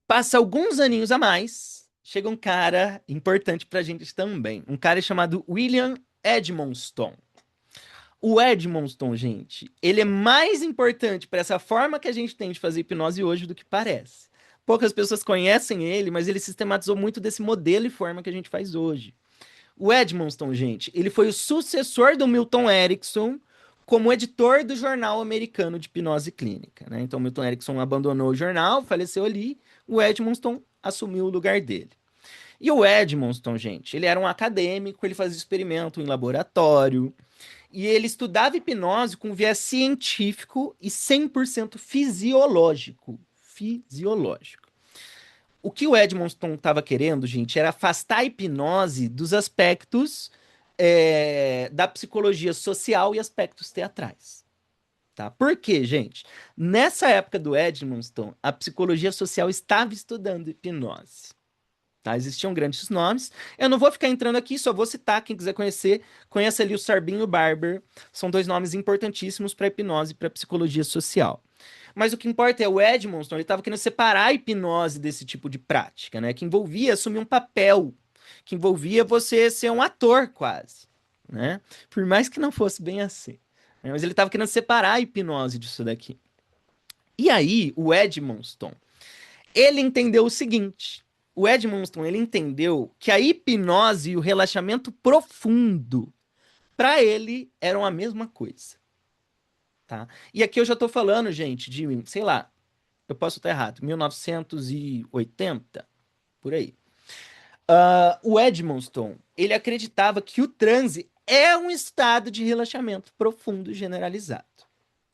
passa alguns aninhos a mais, chega um cara importante pra gente também. Um cara chamado William Edmonston. O Edmonston, gente, ele é mais importante para essa forma que a gente tem de fazer hipnose hoje do que parece. Poucas pessoas conhecem ele, mas ele sistematizou muito desse modelo e forma que a gente faz hoje. O Edmonston, gente, ele foi o sucessor do Milton Erickson como editor do jornal americano de hipnose clínica, né? Então, Milton Erickson abandonou o jornal, faleceu ali, o Edmonston assumiu o lugar dele. E o Edmonston, gente, ele era um acadêmico, ele fazia experimento em laboratório, e ele estudava hipnose com viés científico e 100% fisiológico. Fisiológico. O que o Edmonston estava querendo, gente, era afastar a hipnose dos aspectos da psicologia social e aspectos teatrais. Tá? Por quê, gente? Nessa época do Edmonston, a psicologia social estava estudando hipnose. Tá? Existiam grandes nomes. Eu não vou ficar entrando aqui, só vou citar. Quem quiser conhecer, conhece ali o Sarbin e o Barber. São dois nomes importantíssimos para hipnose e para psicologia social. Mas o que importa é o Edmonston, ele estava querendo separar a hipnose desse tipo de prática, né? Que envolvia assumir um papel, que envolvia você ser um ator quase, né? Por mais que não fosse bem assim. Né? Mas ele estava querendo separar a hipnose disso daqui. E aí, o Edmonston, ele entendeu o seguinte. O Edmonston, ele entendeu que a hipnose e o relaxamento profundo, para ele, eram a mesma coisa. Tá? E aqui eu já estou falando, gente, de, sei lá, eu posso estar errado, 1980, por aí. O Edmonston, ele acreditava que o transe é um estado de relaxamento profundo e generalizado.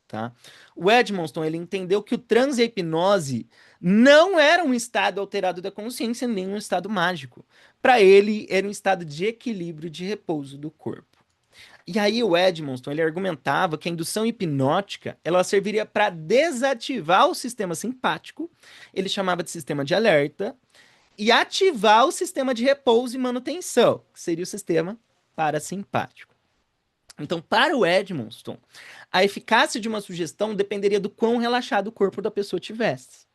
Tá? O Edmonston, ele entendeu que o transe e a hipnose não era um estado alterado da consciência, nem um estado mágico. Para ele, era um estado de equilíbrio e de repouso do corpo. E aí o Edmonston, ele argumentava que a indução hipnótica, ela serviria para desativar o sistema simpático, ele chamava de sistema de alerta, e ativar o sistema de repouso e manutenção, que seria o sistema parasimpático. Então, para o Edmonston, a eficácia de uma sugestão dependeria do quão relaxado o corpo da pessoa tivesse.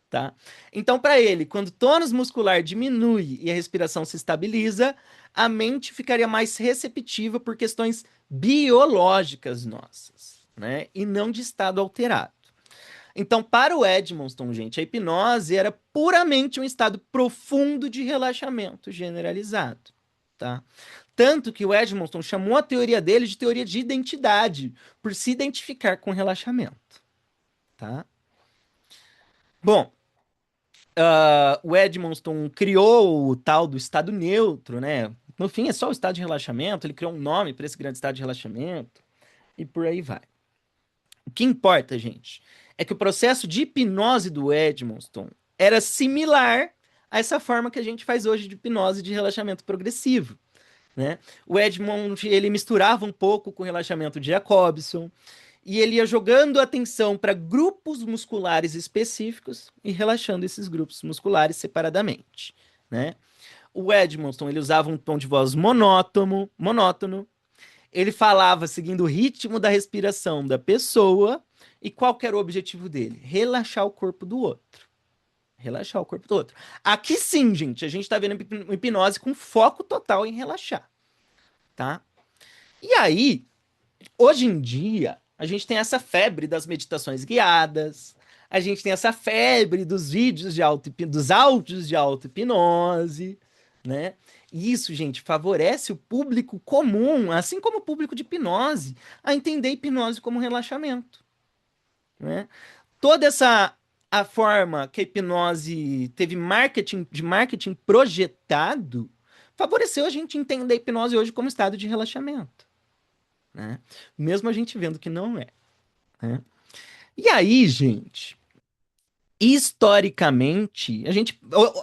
Tá? Então, para ele, quando o tônus muscular diminui e a respiração se estabiliza, a mente ficaria mais receptiva por questões biológicas nossas, né? E não de estado alterado. Então, para o Edmonston, gente, a hipnose era puramente um estado profundo de relaxamento generalizado, tá? Tanto que o Edmonston chamou a teoria dele de teoria de identidade, por se identificar com relaxamento, tá? Bom, o Edmonston criou o tal do estado neutro, né? No fim, é só o estado de relaxamento, ele criou um nome para esse grande estado de relaxamento, e por aí vai. O que importa, gente, é que o processo de hipnose do Edmonston era similar a essa forma que a gente faz hoje de hipnose de relaxamento progressivo, né? O Edmond, ele misturava um pouco com o relaxamento de Jacobson, e ele ia jogando atenção para grupos musculares específicos e relaxando esses grupos musculares separadamente, né? O Edmondson, ele usava um tom de voz monótono, ele falava seguindo o ritmo da respiração da pessoa, e qual que era o objetivo dele? Relaxar o corpo do outro. Relaxar o corpo do outro. Aqui sim, gente, a gente tá vendo hipnose com foco total em relaxar, tá? E aí, hoje em dia, a gente tem essa febre das meditações guiadas, a gente tem essa febre dos vídeos de dos áudios de auto-hipnose, né? E isso, gente, favorece o público comum, assim como o público de hipnose, a entender hipnose como relaxamento, né? Toda essa a forma que a hipnose teve marketing projetado favoreceu a gente entender a hipnose hoje como estado de relaxamento, né? Mesmo a gente vendo que não é, né? E aí, gente, historicamente,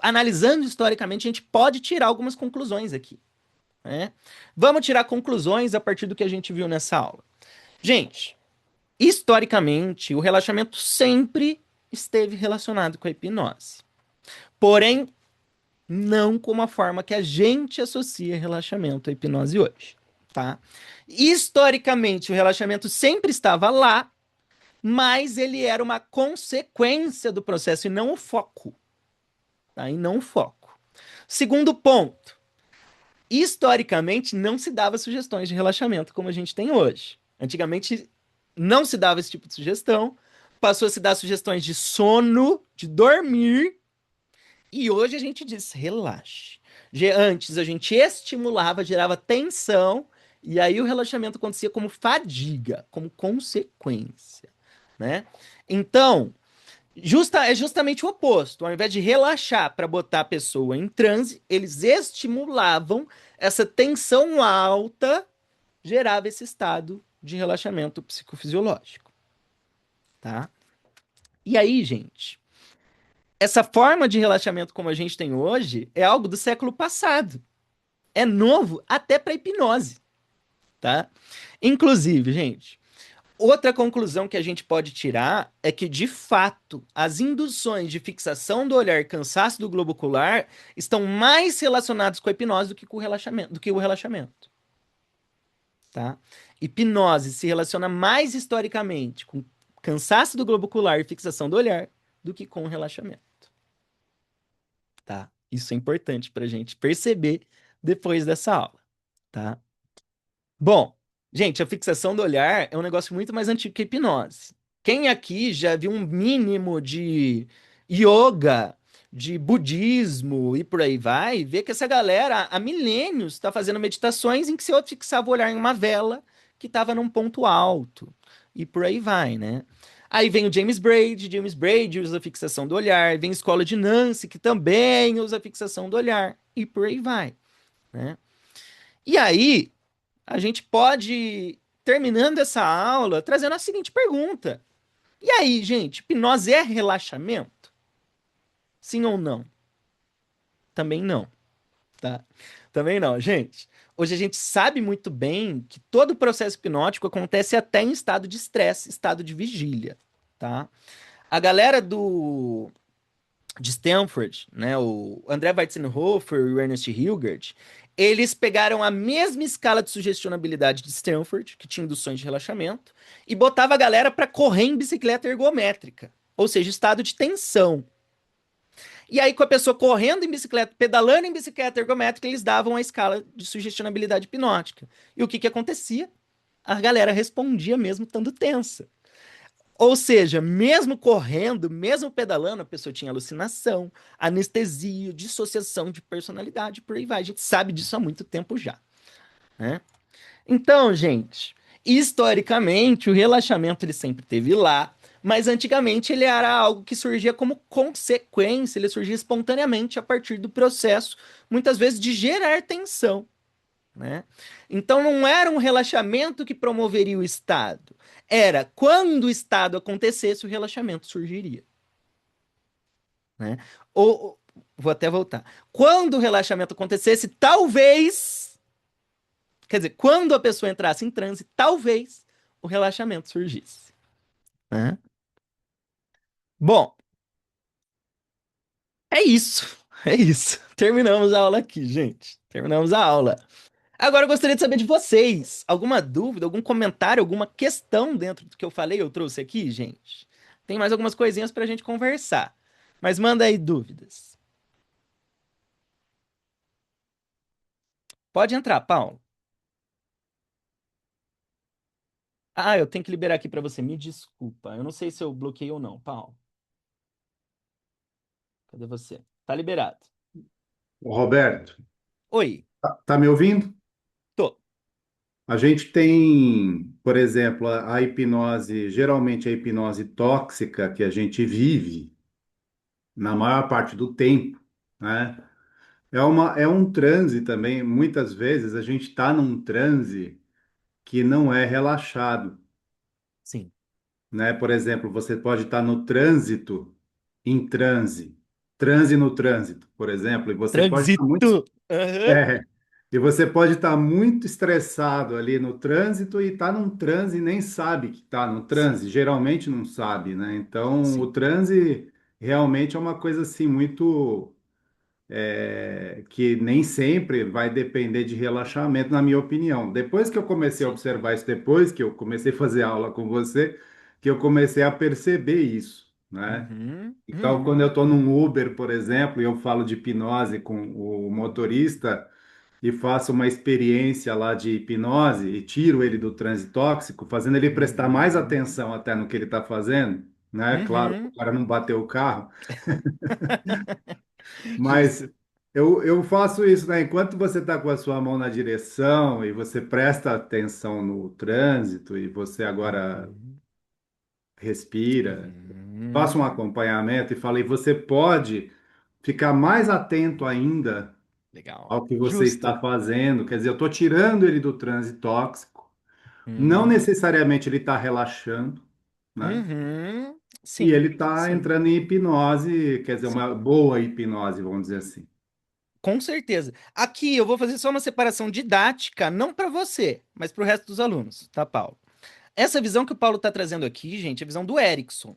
analisando historicamente, a gente pode tirar algumas conclusões aqui, né? Vamos tirar conclusões a partir do que a gente viu nessa aula. Gente, historicamente, o relaxamento sempre esteve relacionado com a hipnose. Porém, não como a forma que a gente associa relaxamento à hipnose hoje, tá? Historicamente, o relaxamento sempre estava lá, mas ele era uma consequência do processo e não o foco, tá? E não o foco. Segundo ponto, historicamente não se dava sugestões de relaxamento como a gente tem hoje. Antigamente não se dava esse tipo de sugestão, passou a se dar sugestões de sono, de dormir, e hoje a gente diz relaxe. Antes a gente estimulava, gerava tensão, E aí o relaxamento acontecia como fadiga, como consequência, né? Então, é justamente o oposto. Ao invés de relaxar para botar a pessoa em transe, eles estimulavam essa tensão alta, gerava esse estado de relaxamento psicofisiológico, tá? E aí, gente, essa forma de relaxamento como a gente tem hoje é algo do século passado. É novo até para hipnose, tá? Inclusive, gente, outra conclusão que a gente pode tirar é que, de fato, as induções de fixação do olhar e cansaço do globo ocular estão mais relacionados com a hipnose do que com o relaxamento, tá? Hipnose se relaciona mais historicamente com cansaço do globo ocular e fixação do olhar do que com o relaxamento, tá? Isso é importante para a gente perceber depois dessa aula, tá? Bom, gente, a fixação do olhar é um negócio muito mais antigo que a hipnose. Quem aqui já viu um mínimo de yoga, de budismo e por aí vai, vê que essa galera há milênios está fazendo meditações em que se eu fixava o olhar em uma vela que estava num ponto alto e por aí vai, né? Aí vem o James Braid usa a fixação do olhar, vem a escola de Nancy, que também usa a fixação do olhar, e por aí vai, né? E aí, a gente pode, ir terminando essa aula, trazendo a seguinte pergunta. E aí, gente, hipnose é relaxamento? Sim ou não? Também não, tá? Também não, gente. Hoje a gente sabe muito bem que todo o processo hipnótico acontece até em estado de estresse, estado de vigília, tá? A galera de Stanford, né, o André Weizenhofer e o Ernest Hilgert, eles pegaram a mesma escala de sugestionabilidade de Stanford, que tinha induções de relaxamento, e botava a galera para correr em bicicleta ergométrica, ou seja, estado de tensão. E aí, com a pessoa correndo em bicicleta, pedalando em bicicleta ergométrica, eles davam a escala de sugestionabilidade hipnótica. E o que que acontecia? A galera respondia mesmo estando tensa. Ou seja, mesmo correndo, mesmo pedalando, a pessoa tinha alucinação, anestesia, dissociação de personalidade, por aí vai. A gente sabe disso há muito tempo já, né? Então, gente, historicamente, o relaxamento ele sempre teve lá, mas antigamente ele era algo que surgia como consequência, ele surgia espontaneamente a partir do processo, muitas vezes de gerar tensão, né? Então não era um relaxamento que promoveria o estado. Era quando o estado acontecesse, o relaxamento surgiria, né? Ou vou até voltar. Quando o relaxamento acontecesse, talvez, quer dizer, quando a pessoa entrasse em transe, talvez o relaxamento surgisse, né? Bom, é isso. É isso. Terminamos a aula aqui, gente. Terminamos a aula. Agora eu gostaria de saber de vocês. Alguma dúvida, algum comentário, alguma questão dentro do que eu falei, eu trouxe aqui, gente? Tem mais algumas coisinhas pra gente conversar. Mas manda aí dúvidas. Pode entrar, Paulo. Ah, eu tenho que liberar aqui pra você. Me desculpa. Eu não sei se eu bloqueei ou não, Paulo. Cadê você? Tá liberado. Ô, Roberto, Oi, tá me ouvindo? tô. A gente tem, por exemplo, a hipnose, geralmente a hipnose tóxica que a gente vive na maior parte do tempo, né? É um transe também. Muitas vezes a gente está num transe que não é relaxado, Sim. né? Por exemplo, você pode estar no trânsito, em transe, transe no trânsito, por exemplo, e você pode estar muito. Trânsito. Aham. É, e você pode estar muito estressado ali no trânsito e estar num transe e nem sabe que está no Sim, transe, geralmente não sabe, né? Então, o sim, transe realmente é uma coisa assim muito que nem sempre vai depender de relaxamento, na minha opinião. Depois que eu comecei a sim. observar isso, depois que eu comecei a fazer aula com você, que eu comecei a perceber isso, né? Uhum, Então, quando eu uhum, estou num Uber, por exemplo, e eu falo de hipnose com o motorista, e faço uma experiência lá de hipnose e tiro ele do transe tóxico, fazendo ele prestar mais uhum, atenção até no que ele está fazendo, né? Claro, o uhum. cara não bateu o carro, mas Justo. Eu faço isso, né? Enquanto você está com a sua mão na direção e você presta atenção no trânsito e você agora Uhum. respira, faça um Uhum. acompanhamento e fala, e você pode ficar mais atento ainda Legal. ao que você Justo. está fazendo. Quer dizer, eu estou tirando ele do transe tóxico. Não Uhum. necessariamente ele está relaxando, né? Uhum. E Sim, ele está sim, entrando em hipnose, quer dizer, sim. uma boa hipnose, vamos dizer assim. Com certeza. Aqui eu vou fazer só uma separação didática, não para você, mas para o resto dos alunos, tá, Paulo? Essa visão que o Paulo está trazendo aqui, gente, é a visão do Erickson,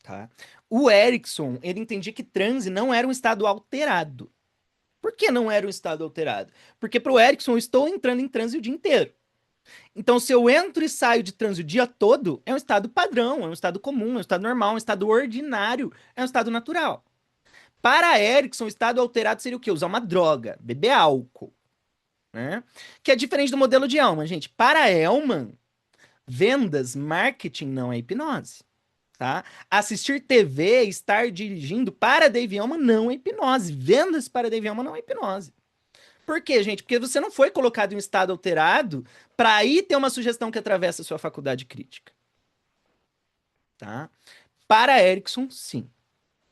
tá? O Erickson, ele entendia que transe não era um estado alterado. Por que não era um estado alterado? Porque para o Erickson, eu estou entrando em transe o dia inteiro. Então, se eu entro e saio de transe o dia todo, é um estado padrão, é um estado comum, é um estado normal, é um estado ordinário, é um estado natural. Para Erickson, o estado alterado seria o quê? Usar uma droga, beber álcool, né? Que é diferente do modelo de Elman, gente. Para Elman, vendas, marketing não é hipnose, tá? Assistir TV, estar dirigindo para Dave Elman não é hipnose. Vendas para Dave Elman não é hipnose. Por quê, gente? Porque você não foi colocado em um estado alterado para aí ter uma sugestão que atravessa a sua faculdade crítica, tá? Para Erickson, sim.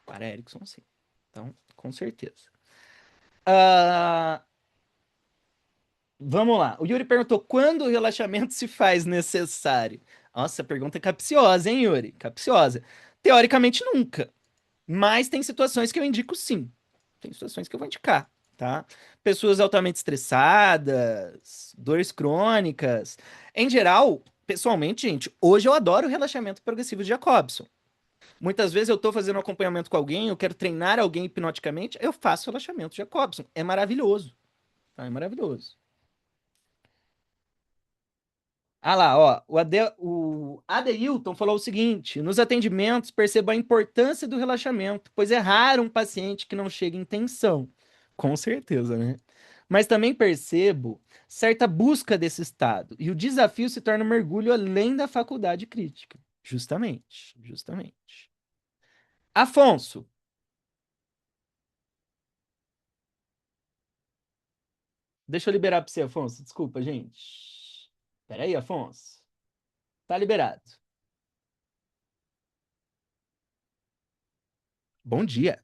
Para Erickson, sim. Então, com certeza. Ah, vamos lá. O Yuri perguntou quando o relaxamento se faz necessário. Nossa, a pergunta é capciosa, hein, Yuri? Capciosa. Teoricamente, nunca. Mas tem situações que eu indico sim. Tem situações que eu vou indicar, tá? Pessoas altamente estressadas, dores crônicas. Em geral, pessoalmente, gente, hoje eu adoro o relaxamento progressivo de Jacobson. Muitas vezes eu tô fazendo um acompanhamento com alguém, eu quero treinar alguém hipnoticamente, eu faço relaxamento de Jacobson. É maravilhoso, tá? É maravilhoso. Ah lá, ó, o Adeilton falou o seguinte: nos atendimentos perceba a importância do relaxamento, pois é raro um paciente que não chega em tensão. Com certeza, né? Mas também percebo certa busca desse estado, e o desafio se torna um mergulho além da faculdade crítica. Justamente, justamente. Afonso, deixa eu liberar pra você, Afonso. Desculpa, gente. Peraí, Afonso. Tá liberado. Bom dia.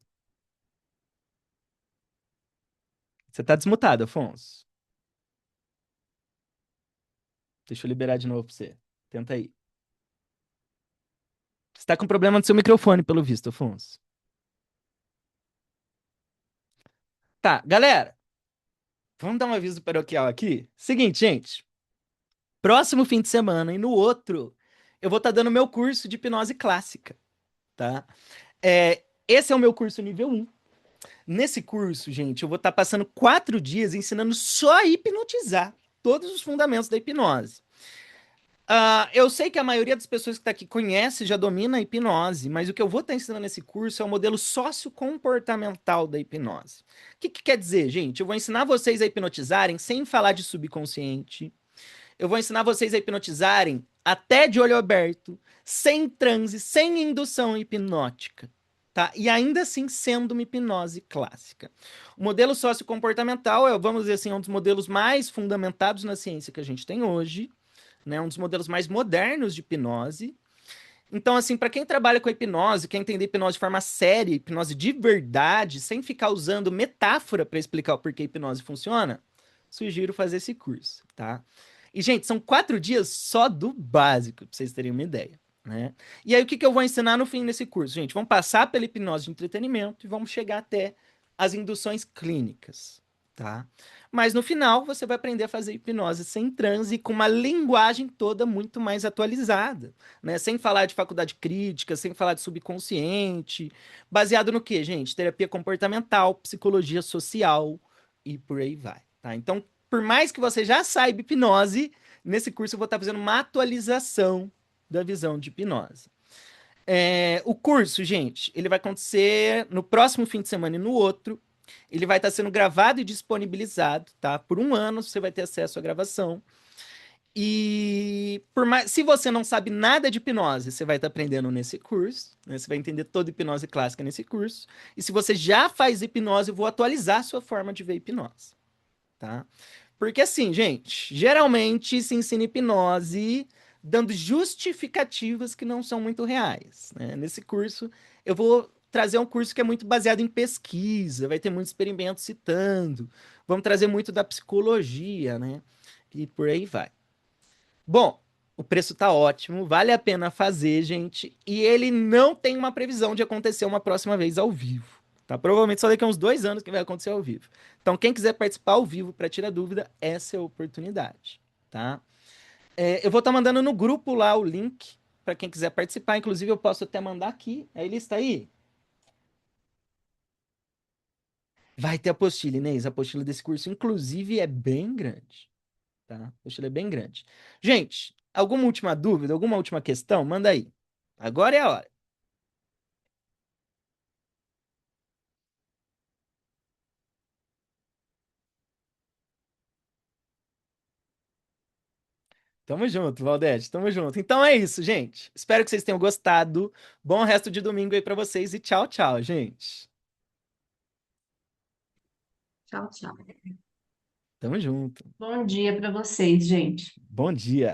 Você tá desmutado, Afonso. Deixa eu liberar de novo pra você. Tenta aí. Você tá com problema no seu microfone, pelo visto, Afonso. Tá, galera, vamos dar um aviso paroquial aqui? Seguinte, gente. Próximo fim de semana e no outro, eu vou estar dando meu curso de hipnose clássica, tá? Esse é o meu curso nível um. Nesse curso, gente, eu vou estar passando 4 dias ensinando só a hipnotizar todos os fundamentos da hipnose. Eu sei que a maioria das pessoas que está aqui conhece, já domina a hipnose, mas o que eu vou estar ensinando nesse curso é o modelo sociocomportamental da hipnose. O que, que quer dizer, gente? Eu vou ensinar vocês a hipnotizarem sem falar de subconsciente. Eu vou ensinar vocês a hipnotizarem até de olho aberto, sem transe, sem indução hipnótica. Tá? E ainda assim sendo uma hipnose clássica. O modelo sociocomportamental é, vamos dizer assim, um dos modelos mais fundamentados na ciência que a gente tem hoje, né? Um dos modelos mais modernos de hipnose. Então, assim, para quem trabalha com a hipnose, quer entender hipnose de forma séria, hipnose de verdade, sem ficar usando metáfora para explicar o porquê a hipnose funciona, sugiro fazer esse curso, tá? E, gente, são 4 dias só do básico, pra vocês terem uma ideia, né? E aí, o que que eu vou ensinar no fim desse curso? Gente, vamos passar pela hipnose de entretenimento e vamos chegar até as induções clínicas, tá? Mas no final, você vai aprender a fazer hipnose sem transe, com uma linguagem toda muito mais atualizada, né? Sem falar de faculdade crítica, sem falar de subconsciente, baseado no quê, gente? Terapia comportamental, psicologia social e por aí vai, tá? Então, por mais que você já saiba hipnose, nesse curso eu vou estar fazendo uma atualização da visão de hipnose. O curso, gente, ele vai acontecer no próximo fim de semana e no outro. Ele vai estar sendo gravado e disponibilizado, tá? Por um ano você vai ter acesso à gravação. E por mais, se você não sabe nada de hipnose, você vai estar aprendendo nesse curso, né? Você vai entender toda hipnose clássica nesse curso. E se você já faz hipnose, eu vou atualizar a sua forma de ver hipnose, tá? Porque assim, gente, geralmente se ensina hipnose dando justificativas que não são muito reais, né? Nesse curso, eu vou trazer um curso que é muito baseado em pesquisa, vai ter muito experimento citando, vamos trazer muito da psicologia, né? E por aí vai. Bom, o preço tá ótimo, vale a pena fazer, gente, e ele não tem uma previsão de acontecer uma próxima vez ao vivo. Tá? Provavelmente só daqui a uns 2 anos que vai acontecer ao vivo. Então, quem quiser participar ao vivo para tirar dúvida, essa é a oportunidade, tá? Eu vou estar mandando no grupo lá o link para quem quiser participar. Inclusive, eu posso até mandar aqui. Aí, lista aí. Vai ter apostila, Inês. A apostila desse curso, inclusive, é bem grande, tá? A apostila é bem grande. Gente, alguma última dúvida, alguma última questão? Manda aí. Agora é a hora. Tamo junto, Valdete. Tamo junto. Então é isso, gente. Espero que vocês tenham gostado. Bom resto de domingo aí pra vocês e tchau, tchau, gente. Tchau, tchau. Tamo junto. Bom dia para vocês, gente. Bom dia.